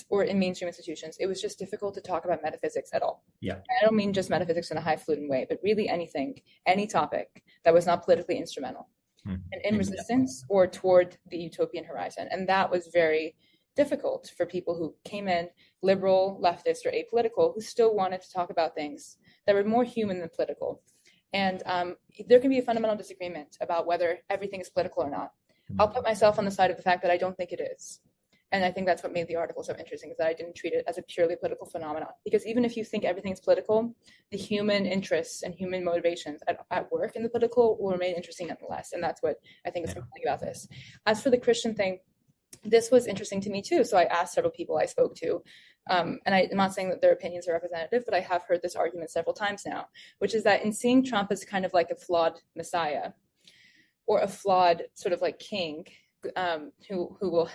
or in mainstream institutions, it was just difficult to talk about metaphysics at all. Yeah. I don't mean just metaphysics in a highfalutin way, but really anything, any topic that was not politically instrumental and in Exactly. resistance or toward the utopian horizon. And that was very difficult for people who came in liberal, leftist, or apolitical, who still wanted to talk about things that were more human than political. And there can be a fundamental disagreement about whether everything is political or not. I'll put myself on the side of the fact that I don't think it is. And I think that's what made the article so interesting, is that I didn't treat it as a purely political phenomenon. Because even if you think everything's political, the human interests and human motivations at work in the political will remain interesting nonetheless. And that's what I think is Yeah. compelling about this. As for the Christian thing, this was interesting to me too. So I asked several people I spoke to, and I'm not saying that their opinions are representative, but I have heard this argument several times now, which is that in seeing Trump as kind of like a flawed messiah or a flawed sort of like king, who will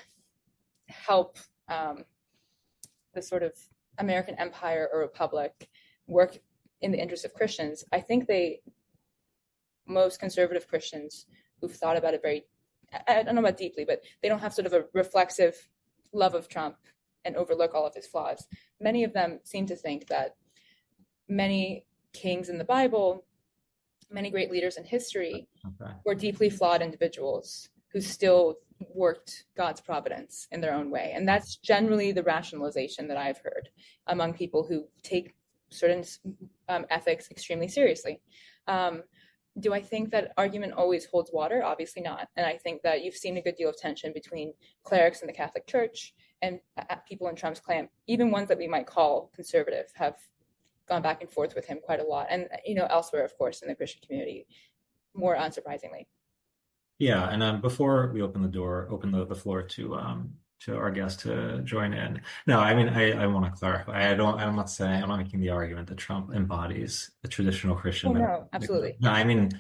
help the sort of American empire or republic work in the interest of Christians, I think most conservative Christians who've thought about it I don't know about deeply, but they don't have sort of a reflexive love of Trump and overlook all of his flaws. Many of them seem to think that many kings in the Bible, many great leaders in history, Okay. were deeply flawed individuals who still worked God's providence in their own way. And that's generally the rationalization that I've heard among people who take certain ethics extremely seriously. Do I think that argument always holds water? Obviously not. And I think that you've seen a good deal of tension between clerics in the Catholic Church and people in Trump's camp, even ones that we might call conservative, have gone back and forth with him quite a lot. And, elsewhere, of course, in the Christian community, more unsurprisingly. Yeah, and before we open the floor to our guest to join in. No, I mean I want to clarify. I'm not making the argument that Trump embodies the traditional Oh, Christian no, metaphysics. absolutely. No, I mean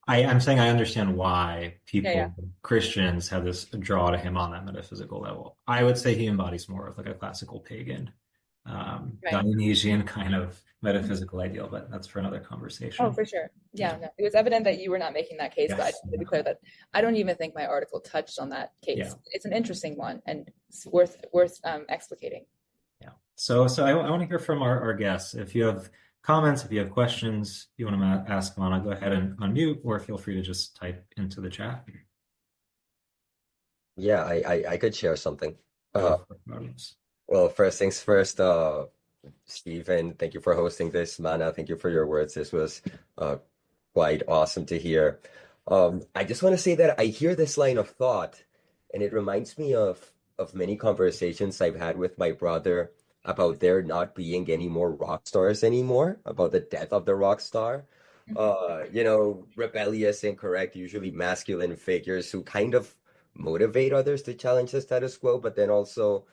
I'm saying I understand why Yeah, yeah, Christians have this draw to him on that metaphysical level. I would say he embodies more of like a classical pagan, right. Dionysian kind of metaphysical ideal, but that's for another Oh, conversation. for sure. Yeah. Yeah, no. It was evident that you were not making that case, but I Yes. just wanted to be clear that I don't even think my article touched on that Yeah. case. It's an interesting one and it's worth explicating. Yeah. So I want to hear from our guests. If you have comments, if you have questions you want to ask Mana, go ahead and unmute or feel free to just type into the chat. Yeah, I could share something. Go Uh, for it, Carlos. well, first things first, Stephen, thank you for hosting this. Mana, thank you for your words. This was uh, quite awesome to hear. I just want to say that I hear this line of thought, and it reminds me of many conversations I've had with my brother about there not being any more rock stars anymore, about the death of the rock star. Rebellious, incorrect, usually masculine figures who kind of motivate others to challenge the status quo, but then also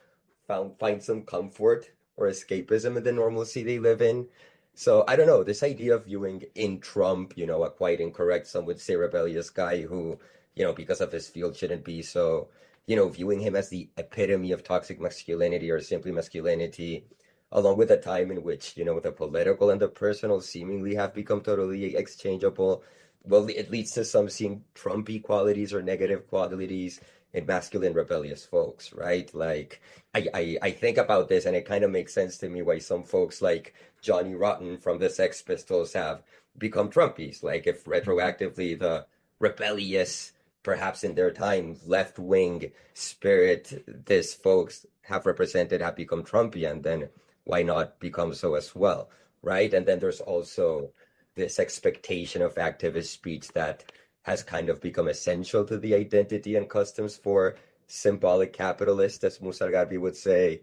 find some comfort or escapism in the normalcy they live in. So I don't know, this idea of viewing in Trump, a quite incorrect, some would say rebellious guy who, because of his field shouldn't be so, viewing him as the epitome of toxic masculinity or simply masculinity, along with a time in which, the political and the personal seemingly have become totally exchangeable. Well, it leads to some seeing Trumpy qualities or negative qualities in masculine rebellious folks, right? Like I think about this and it kind of makes sense to me why some folks like Johnny Rotten from the Sex Pistols have become Trumpies. Like if retroactively the rebellious, perhaps in their time, left-wing spirit these folks have represented have become Trumpian, then why not become so as well, right? And then there's also this expectation of activist speech that has kind of become essential to the identity and customs for symbolic capitalists, as Musargabi would say.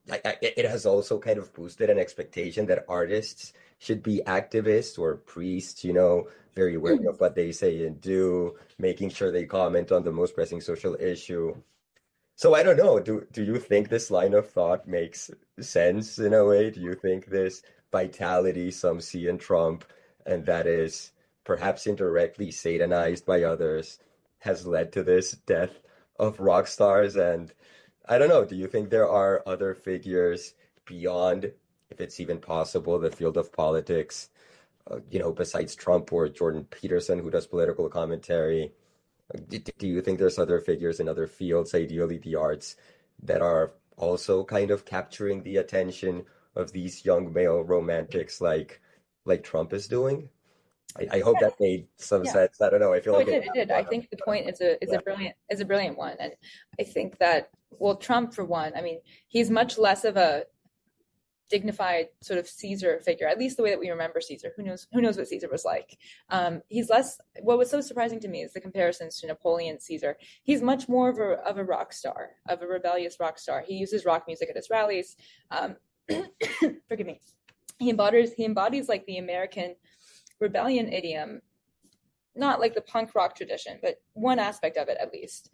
It has also kind of boosted an expectation that artists should be activists or priests, very wary of what they say and do, making sure they comment on the most pressing social issue. So I don't know. Do you think this line of thought makes sense in a way? Do you think this vitality some see in Trump, and that is perhaps indirectly satanized by others, has led to this death of rock stars? And I don't know, do you think there are other figures beyond, if it's even possible, the field of politics, besides Trump or Jordan Peterson, who does political commentary? Do you think there's other figures in other fields, ideally the arts, that are also kind of capturing the attention of these young male romantics like Trump is doing? I hope that made some Yeah. sense. I don't know. I feel No, like it I did. It did. I want to, think the point is yeah. a brilliant one, and I think that, well, Trump for one, I mean, he's much less of a dignified sort of Caesar figure, at least the way that we remember Caesar. Who knows what Caesar was like? He's less. What was so surprising to me is the comparisons to Napoleon, Caesar. He's much more of a rock star, of a rebellious rock star. He uses rock music at his rallies. Forgive me. He embodies like the American rebellion idiom, not like the punk rock tradition, but one aspect of it at least,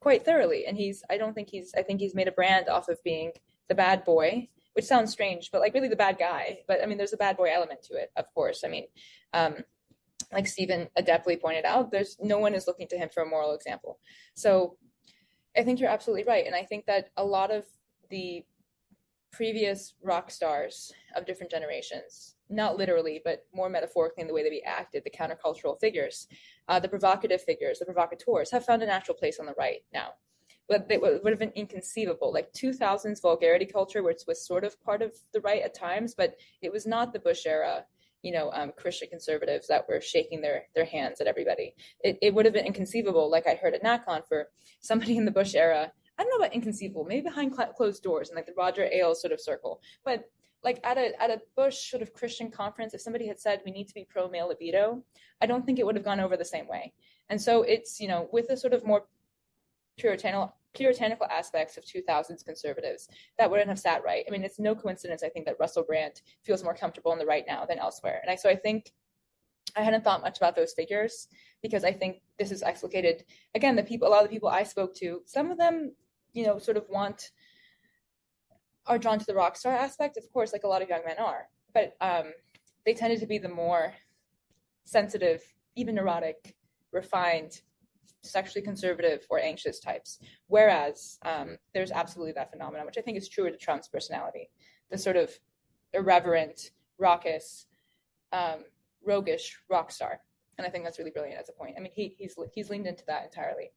quite thoroughly. And I think he's made a brand off of being the bad boy, which sounds strange, but like really the bad guy. But I mean, there's a bad boy element to it, of course. I mean, like Stephen adeptly pointed out, there's no one is looking to him for a moral example. So I think you're absolutely right. And I think that a lot of the previous rock stars of different generations, not literally, but more metaphorically in the way that we acted, the countercultural figures, the provocative figures, the provocateurs, have found a natural place on the right now. But it would have been inconceivable. Like 2000s vulgarity culture, which was sort of part of the right at times, but it was not the Bush era, Christian conservatives that were shaking their hands at everybody. It would have been inconceivable, like I heard at NatCon, for somebody in the Bush era. I don't know about inconceivable, maybe behind closed doors in like the Roger Ailes sort of circle, but like at a Bush sort of Christian conference, if somebody had said we need to be pro male libido, I don't think it would have gone over the same way. And so it's, with the sort of more puritanical aspects of 2000s conservatives that wouldn't have sat right. I mean, it's no coincidence, I think, that Russell Brand feels more comfortable on the right now than elsewhere. And so I think I hadn't thought much about those figures because I think this is explicated. Again, a lot of the people I spoke to, some of them, sort of are drawn to the rock star aspect, of course, like a lot of young men are, but they tended to be the more sensitive, even neurotic, refined, sexually conservative or anxious types. Whereas there's absolutely that phenomenon, which I think is truer to Trump's personality, the sort of irreverent, raucous, roguish rock star. And I think that's really brilliant as a point. I mean, he's leaned into that entirely.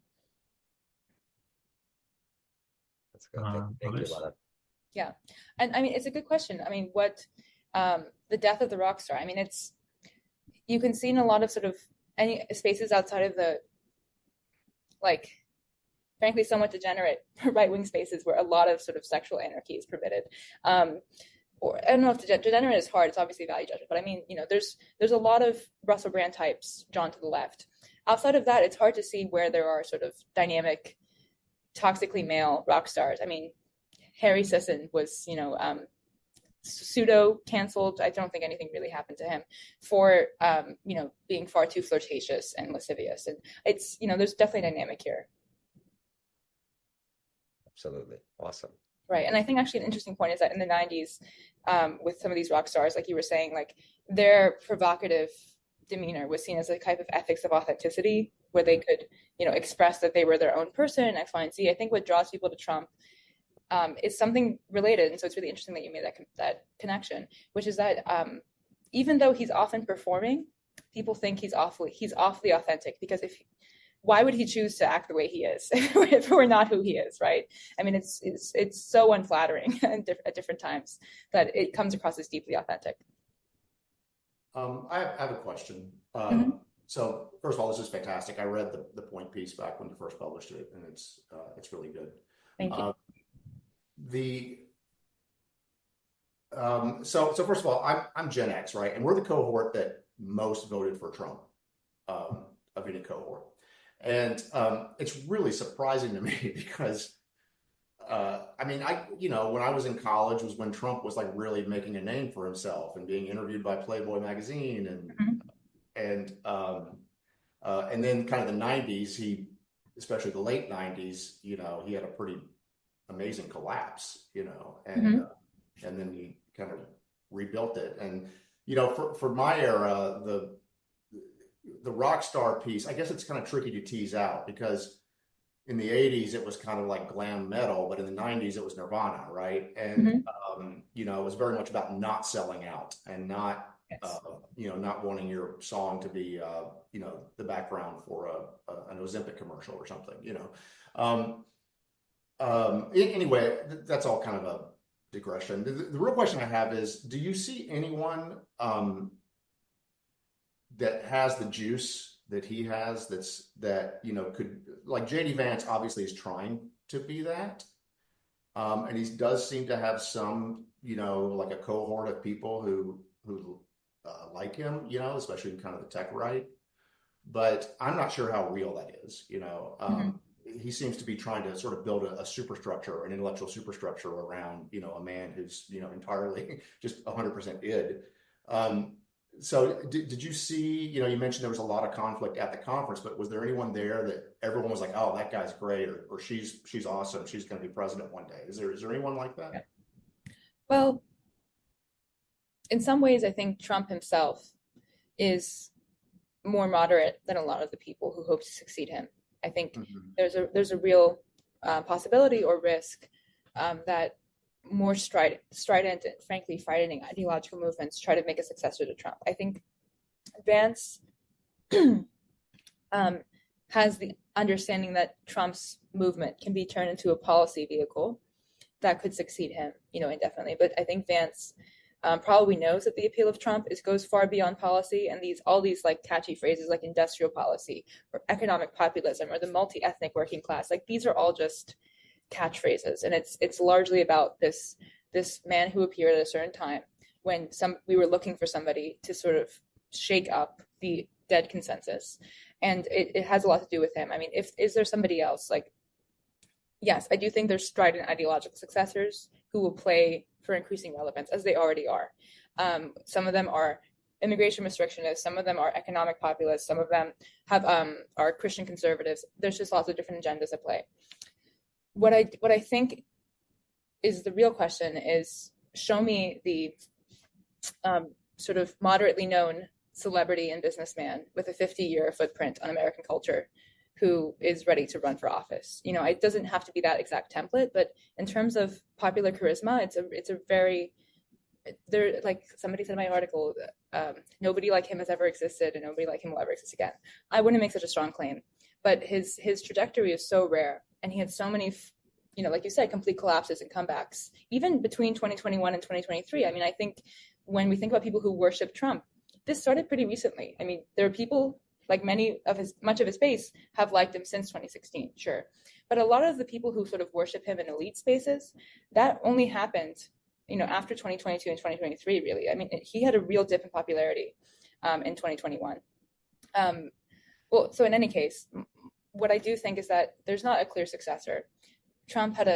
That's good. Thank you, Lana. Yeah. And I mean, it's a good question. I mean, what the death of the rock star, I mean, you can see in a lot of sort of any spaces outside of the, like, frankly, somewhat degenerate right-wing spaces where a lot of sort of sexual anarchy is permitted. Or I don't know if degenerate is hard, it's obviously value judgment, but I mean, there's a lot of Russell Brand types drawn to the left. Outside of that, it's hard to see where there are sort of dynamic, toxically male rock stars. I mean, Harry Sisson was, pseudo canceled. I don't think anything really happened to him for, being far too flirtatious and lascivious. And it's, there's definitely a dynamic here. Absolutely. Awesome. Right. And I think actually an interesting point is that in the 90s, with some of these rock stars, like you were saying, like their provocative demeanor was seen as a type of ethics of authenticity where they could, express that they were their own person, X, Y, and Z. I think what draws people to Trump is something related. And so it's really interesting that you made that connection, which is that even though he's often performing, people think he's awfully authentic, because why would he choose to act the way he is if we're not who he is, right? I mean, it's so unflattering at different times that it comes across as deeply authentic. I have a question. So first of all, this is fantastic. I read the Point piece back when you first published it, and it's really good. Thank you. So first of all, I'm Gen X, right? And we're the cohort that most voted for Trump of any cohort. And it's really surprising to me because, when I was in college was when Trump was like really making a name for himself and being interviewed by Playboy magazine and then kind of the 90s, especially the late 90s, he had a pretty amazing collapse, and then he kind of rebuilt it. And, for my era, the rock star piece, I guess it's kind of tricky to tease out because in the 80s it was kind of like glam metal, but in the 90s it was Nirvana, right? And it was very much about not selling out and not not wanting your song to be the background for an Ozempic commercial or something. Anyway, that's all kind of a digression. The real question I have is, do you see anyone that has the juice that he has that could, like JD Vance obviously is trying to be that, and he does seem to have some like a cohort of people who like him, especially in kind of the tech right, but I'm not sure how real that is. He seems to be trying to sort of build a superstructure, an intellectual superstructure around a man who's entirely just 100% id. So did you see, you mentioned there was a lot of conflict at the conference, but was there anyone there that everyone was like, oh, that guy's great, or she's awesome, she's going to be president one day? Is there anyone like that? Yeah. Well, in some ways, I think Trump himself is more moderate than a lot of the people who hope to succeed him. I think there's a real possibility or risk that more strident and frankly frightening ideological movements try to make a successor to Trump. I think Vance has the understanding that Trump's movement can be turned into a policy vehicle that could succeed him, indefinitely. But I think Vance probably knows that the appeal of Trump goes far beyond policy, and all these like catchy phrases like industrial policy or economic populism or the multi-ethnic working class, like these are all just catchphrases, and it's largely about this man who appeared at a certain time when we were looking for somebody to sort of shake up the dead consensus, and it has a lot to do with him. I mean, is there somebody else? Like, yes, I do think there's strident ideological successors who will play for increasing relevance, as they already are. Some of them are immigration restrictionists, some of them are economic populists, some of them are Christian conservatives. There's just lots of different agendas at play. What I think is the real question is, show me the sort of moderately known celebrity and businessman with a 50-year footprint on American culture who is ready to run for office. It doesn't have to be that exact template, but in terms of popular charisma, it's a very, there, like somebody said in my article, nobody like him has ever existed and nobody like him will ever exist again. I wouldn't make such a strong claim, but his trajectory is so rare, and he had so many, like you said, complete collapses and comebacks, even between 2021 and 2023. I mean, I think when we think about people who worship Trump, this started pretty recently. I mean, there are people, like much of his base have liked him since 2016, sure. But a lot of the people who sort of worship him in elite spaces, that only happened, after 2022 and 2023, really. I mean, he had a real dip in popularity in 2021. So in any case, what I do think is that there's not a clear successor. Trump had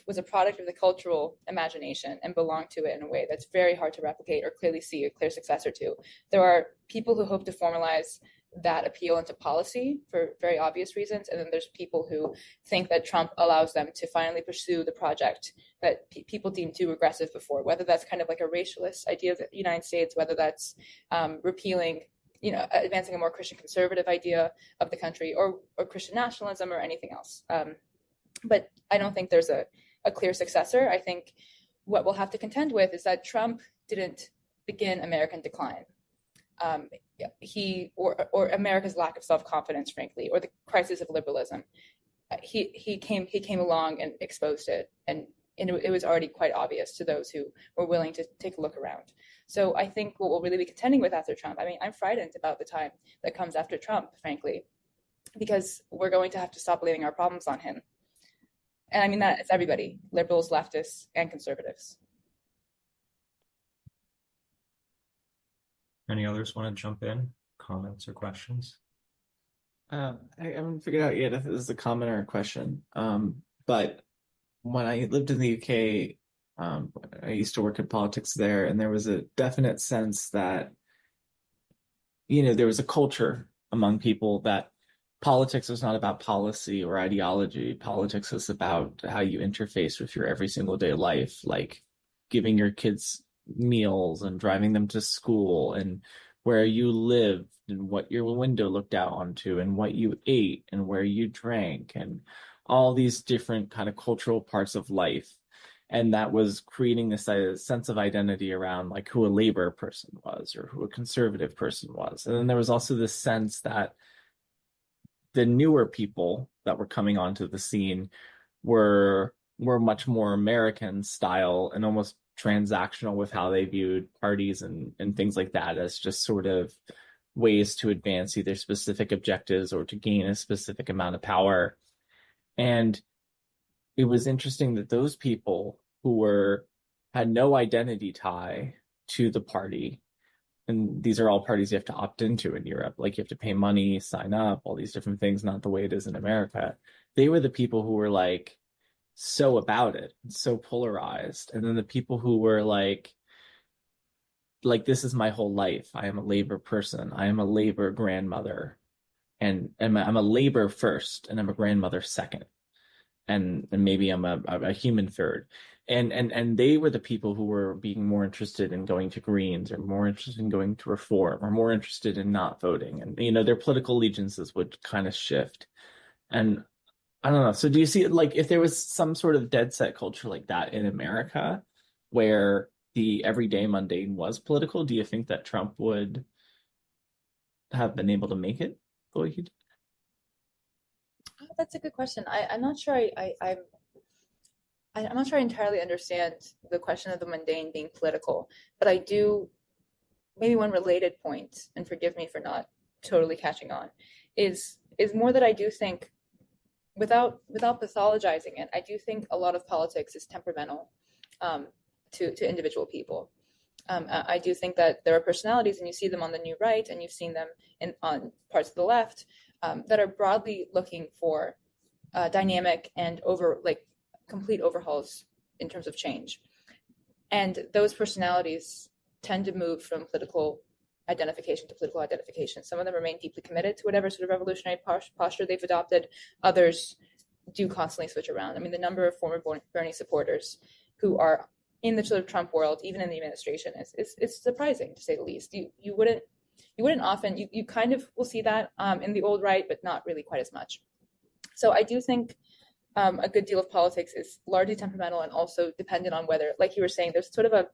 was a product of the cultural imagination and belonged to it in a way that's very hard to replicate or clearly see a clear successor to. There are people who hope to formalize that appeal into policy for very obvious reasons, and then there's people who think that Trump allows them to finally pursue the project that people deemed too regressive before, whether that's kind of like a racialist idea of the United States, whether that's repealing, advancing a more Christian conservative idea of the country, or Christian nationalism, or anything else. But I don't think there's a clear successor. I think what we'll have to contend with is that Trump didn't begin American decline. Or America's lack of self-confidence, frankly, or the crisis of liberalism. He came along and exposed it, and it was already quite obvious to those who were willing to take a look around. So I think what we'll really be contending with after Trump, I mean, I'm frightened about the time that comes after Trump, frankly, because we're going to have to stop blaming our problems on him. And I mean, that it's everybody, liberals, leftists, and conservatives. Any others want to jump in? Comments or questions? I haven't figured out yet if this is a comment or a question. But when I lived in the UK, I used to work in politics there, and there was a definite sense that, there was a culture among people that politics was not about policy or ideology. Politics was about how you interface with your every single day life, like giving your kids meals and driving them to school, and where you lived and what your window looked out onto and what you ate and where you drank and all these different kind of cultural parts of life. And that was creating this sense of identity around like who a labor person was or who a conservative person was. And then there was also this sense that the newer people that were coming onto the scene were much more American style and almost transactional with how they viewed parties and things like that as just sort of ways to advance either specific objectives or to gain a specific amount of power. And it was interesting that those people who had no identity tie to the party, and these are all parties you have to opt into in Europe, like you have to pay money, sign up, all these different things, not the way it is in America. They were the people who were like so about it, so polarized. And then the people who were like this is my whole life. I am a labor person. I am a labor grandmother, and I'm a labor first, and I'm a grandmother second, and maybe I'm a human third. And they were the people who were being more interested in going to Greens, or more interested in going to Reform, or more interested in not voting. And their political allegiances would kind of shift. And I don't know. So do you see, like, if there was some sort of dead set culture like that in America where the everyday mundane was political, do you think that Trump would have been able to make it the way he did? Oh, that's a good question. I'm not sure I'm not sure I entirely understand the question of the mundane being political, but I do, maybe one related point, and forgive me for not totally catching on, is more that I do think, without pathologizing it, I do think a lot of politics is temperamental to individual people. I do think that there are personalities, and you see them on the new right, and you've seen them on parts of the left, that are broadly looking for dynamic and complete overhauls in terms of change. And those personalities tend to move from political identification to political identification. Some of them remain deeply committed to whatever sort of revolutionary posture they've adopted. Others do constantly switch around. I mean, the number of former Bernie supporters who are in the sort of Trump world, even in the administration, is surprising, to say the least. You wouldn't often, you kind of will see that in the old right, but not really quite as much. So I do think a good deal of politics is largely temperamental and also dependent on whether, like you were saying, there's sort of a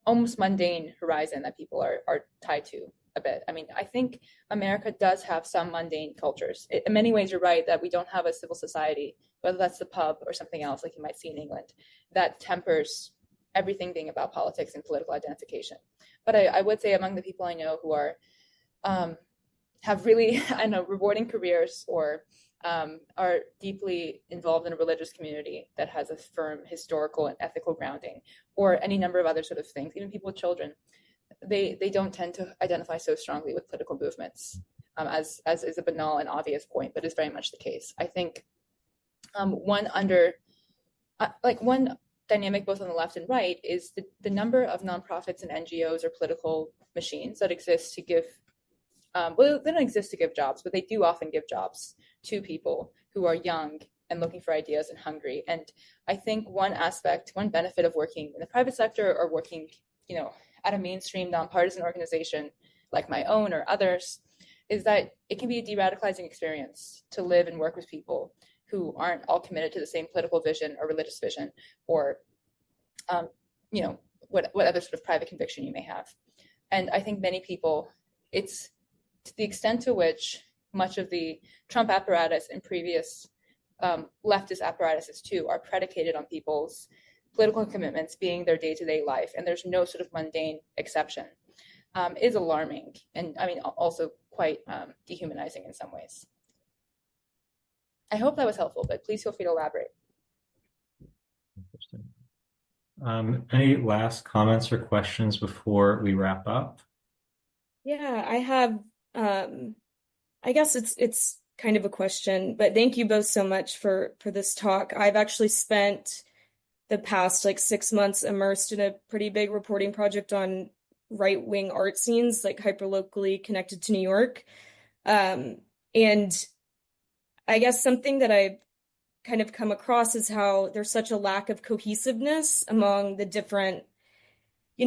almost mundane horizon that people are tied to a bit. I mean, I think America does have some mundane cultures. In many ways, you're right that we don't have a civil society, whether that's the pub or something else like you might see in England, that tempers everything being about politics and political identification. But I would say among the people I know who are have really, rewarding careers, or are deeply involved in a religious community that has a firm historical and ethical grounding, or any number of other sort of things, even people with children, they don't tend to identify so strongly with political movements, as is a banal and obvious point, but is very much the case. I think one like one dynamic both on the left and right is the number of nonprofits and NGOs or political machines that exist to give, well, they don't exist to give jobs, but they do often give jobs to people who are young and looking for ideas and hungry. And I think one aspect, one benefit of working in the private sector or working, at a mainstream nonpartisan organization like my own or others, is that it can be a de-radicalizing experience to live and work with people who aren't all committed to the same political vision or religious vision or, um, what other sort of private conviction you may have. And I think many people, it's to the extent to which much of the Trump apparatus and previous leftist apparatuses too are predicated on people's political commitments being their day-to-day life, and there's no sort of mundane exception, is alarming, and I mean also quite dehumanizing in some ways. I hope that was helpful, but please feel free to elaborate. Interesting. Any last comments or questions before we wrap up? Yeah, I have, I guess it's kind of a question, but thank you both so much for this talk. I've actually spent the past 6 months immersed in a pretty big reporting project on right-wing art scenes, hyperlocally connected to New York. And I guess something that I've kind of come across is how there's such a lack of cohesiveness among the different,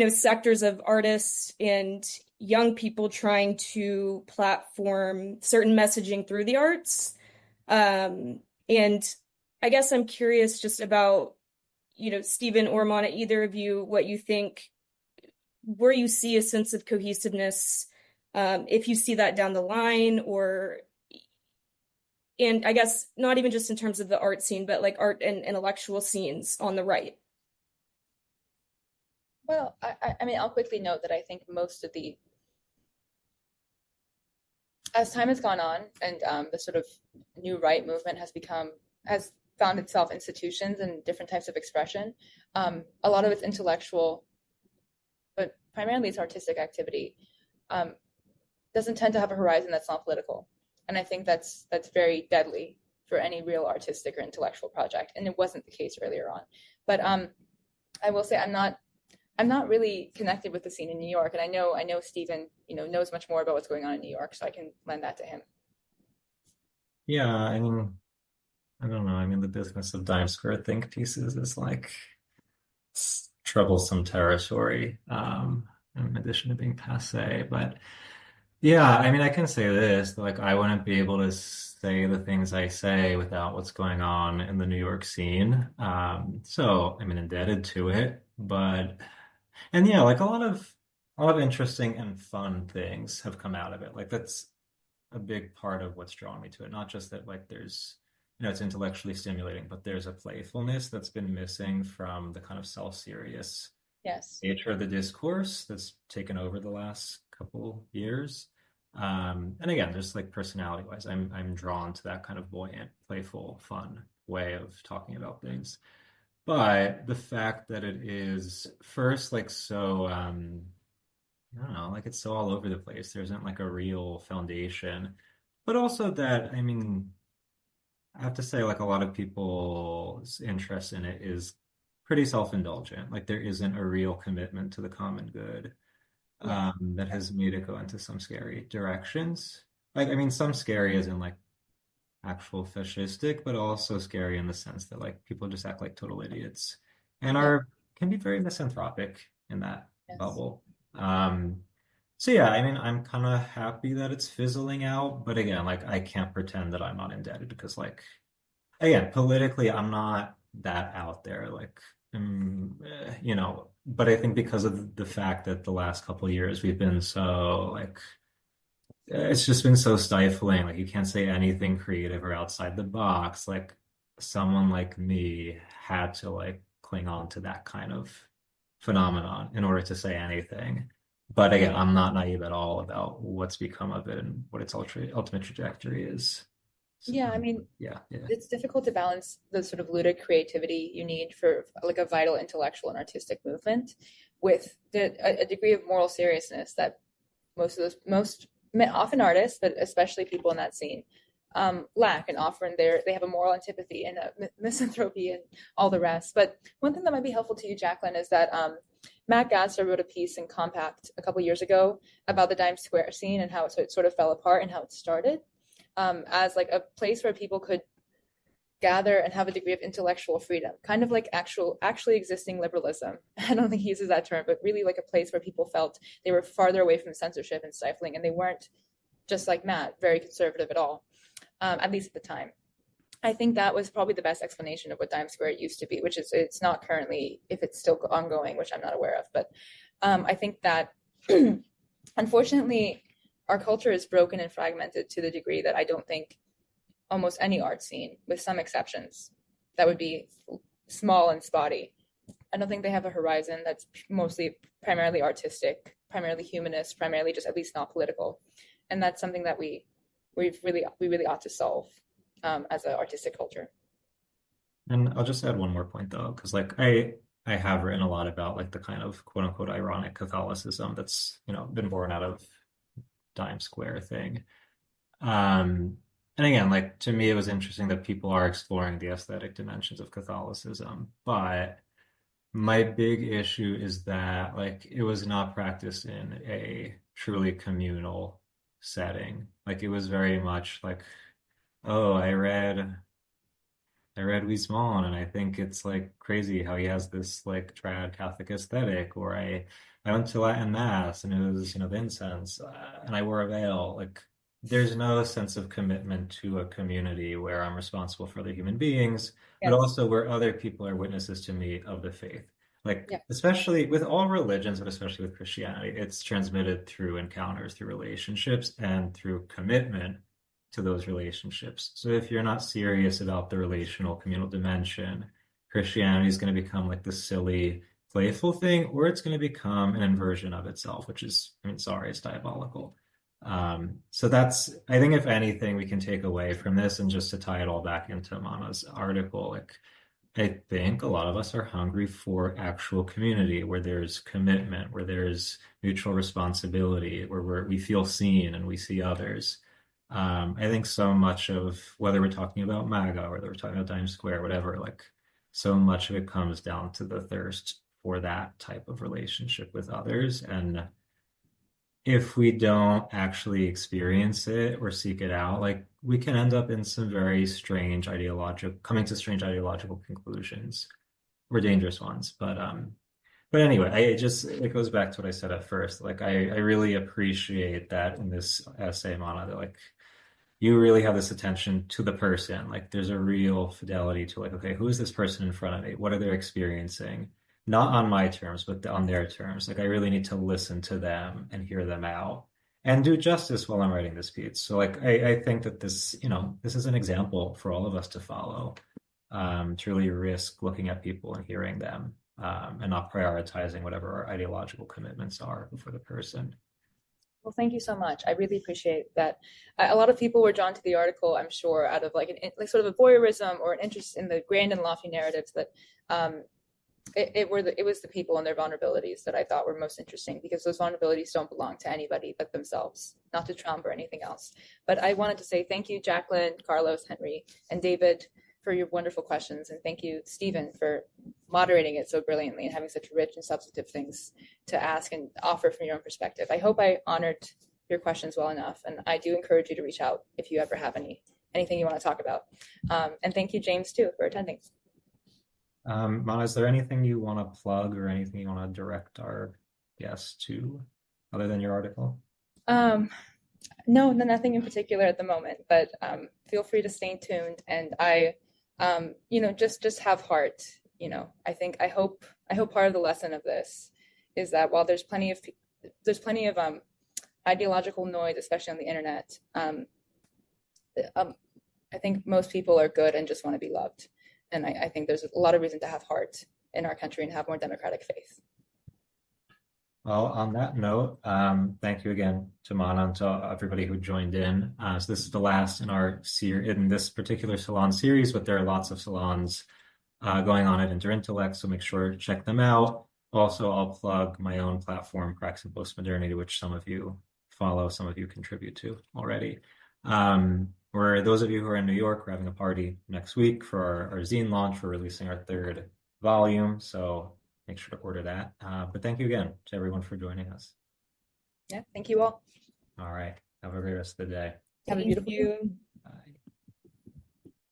sectors of artists and young people trying to platform certain messaging through the arts. And I guess I'm curious just about, Stephen or Mana, either of you, what you think, where you see a sense of cohesiveness, if you see that down the line, and I guess not even just in terms of the art scene, but art and intellectual scenes on the right. Well, I mean, I'll quickly note that I think most of as time has gone on and the sort of new right movement has found itself institutions and different types of expression, a lot of it's intellectual, but primarily it's artistic activity, doesn't tend to have a horizon that's not political. And I think that's very deadly for any real artistic or intellectual project. And it wasn't the case earlier on. But I will say I'm not really connected with the scene in New York. And I know Stephen, knows much more about what's going on in New York, so I can lend that to him. Yeah, I mean, I don't know. I mean, the business of dime square think pieces is it's troublesome territory, in addition to being passe. But yeah, I mean, I can say this, I wouldn't be able to say the things I say without what's going on in the New York scene. So I'm indebted to it, and yeah, a lot of interesting and fun things have come out of it. That's a big part of what's drawn me to it. Not just that there's, it's intellectually stimulating, but there's a playfulness that's been missing from the kind of self-serious Yes. nature of the discourse that's taken over the last couple years. And again, just personality wise, I'm drawn to that kind of buoyant, playful, fun way of talking about things. But the fact that it is first so I don't know, it's so all over the place. There isn't a real foundation. But also that, I mean, I have to say, a lot of people's interest in it is pretty self-indulgent. There isn't a real commitment to the common good. That has made it go into some scary directions. I mean, some scary as in actual fascistic, but also scary in the sense that people just act like total idiots and can be very misanthropic in that bubble. So yeah, I mean, I'm kind of happy that it's fizzling out, but again, I can't pretend that I'm not indebted because again, politically, I'm not that out there. But I think because of the fact that the last couple of years we've been so it's just been so stifling. You can't say anything creative or outside the box. Someone like me had to cling on to that kind of phenomenon in order to say anything. But again, I'm not naive at all about what's become of it and what its ultimate trajectory is. So, yeah, I mean, yeah. It's difficult to balance the sort of ludic creativity you need for a vital intellectual and artistic movement with a degree of moral seriousness that most often artists, but especially people in that scene, lack and offer, they have a moral antipathy and a misanthropy and all the rest. But one thing that might be helpful to you, Jacqueline, is that Matt Gadsden wrote a piece in Compact a couple years ago about the Dimes Square scene and how it sort of fell apart and how it started as like a place where people could gather and have a degree of intellectual freedom, kind of like actually existing liberalism. I don't think he uses that term, but really like a place where people felt they were farther away from censorship and stifling, and they weren't, just like Matt, very conservative at all, at least at the time. I think that was probably the best explanation of what Dimes Square used to be, which is it's not currently, if it's still ongoing, which I'm not aware of. But I think that unfortunately, our culture is broken and fragmented to the degree that I don't think almost any art scene, with some exceptions, that would be small and spotty. I don't think they have a horizon that's primarily artistic, primarily humanist, primarily just at least not political. And that's something that we really ought to solve as an artistic culture. And I'll just add one more point though, because like I have written a lot about like the kind of quote unquote ironic Catholicism that's, you know, been born out of Dimes Square thing. And again, like to me, it was interesting that people are exploring the aesthetic dimensions of Catholicism, but my big issue is that like it was not practiced in a truly communal setting. Like it was very much like, oh, I read Huysmans, and I think it's like crazy how he has this like trad Catholic aesthetic. Or I went to Latin Mass and it was, you know, the incense, and I wore a veil. Like there's no sense of commitment to a community where I'm responsible for other human beings, but Yes. also where other people are witnesses to me of the faith. Like Yeah. especially with all religions, but especially with Christianity, it's transmitted through encounters, through relationships, and through commitment to those relationships. So if you're not serious about the relational communal dimension, Christianity is going to become like the silly, playful thing, or it's going to become an inversion of itself, which is, I mean, sorry, it's diabolical. So that's, I think if anything we can take away from this, and just to tie it all back into Mana's article, like I think a lot of us are hungry for actual community where there's commitment, where there's mutual responsibility, where we feel seen and we see others. I think so much of whether we're talking about MAGA, or whether we're talking about Times Square, whatever, like so much of it comes down to the thirst for that type of relationship with others. And if we don't actually experience it or seek it out, like we can end up in some very strange coming to strange ideological conclusions, or dangerous ones. But anyway, it goes back to what I said at first. Like I really appreciate that in this essay, Mana, that like you really have this attention to the person. Like there's a real fidelity to like, okay, who is this person in front of me? What are they experiencing? Not on my terms, but on their terms. Like I really need to listen to them and hear them out and do justice while I'm writing this piece. So like I think that this, you know, this is an example for all of us to follow, to really risk looking at people and hearing them, and not prioritizing whatever our ideological commitments are before the person. Well, thank you so much. I really appreciate that. A lot of people were drawn to the article, I'm sure, out of like sort of a voyeurism or an interest in the grand and lofty narratives that it was the people and their vulnerabilities that I thought were most interesting, because those vulnerabilities don't belong to anybody but themselves, not to Trump or anything else. But I wanted to say thank you, Jacqueline, Carlos, Henry, and David, for your wonderful questions. And thank you, Stephen, for moderating it so brilliantly and having such rich and substantive things to ask and offer from your own perspective. I hope I honored your questions well enough. And I do encourage you to reach out if you ever have anything you want to talk about. And thank you, James, too, for attending. Mana, is there anything you want to plug or anything you want to direct our guests to other than your article? No, nothing in particular at the moment, but feel free to stay tuned. And I, just have heart. I hope part of the lesson of this is that while there's plenty of ideological noise, especially on the internet, I think most people are good and just want to be loved. And I think there's a lot of reason to have heart in our country and have more democratic faith. Well, on that note, thank you again to Mana and to everybody who joined in. So this is the last in this particular salon series, but there are lots of salons going on at Interintellect, so make sure to check them out. Also, I'll plug my own platform, Cracks in Postmodernity, which some of you follow, some of you contribute to already. or those of you who are in New York, we're having a party next week for our zine launch. We're releasing our third volume, so make sure to order that. But thank you again to everyone for joining us. Yeah, thank you all. All right. Have a great rest of the day. Have a Thank beautiful day. you.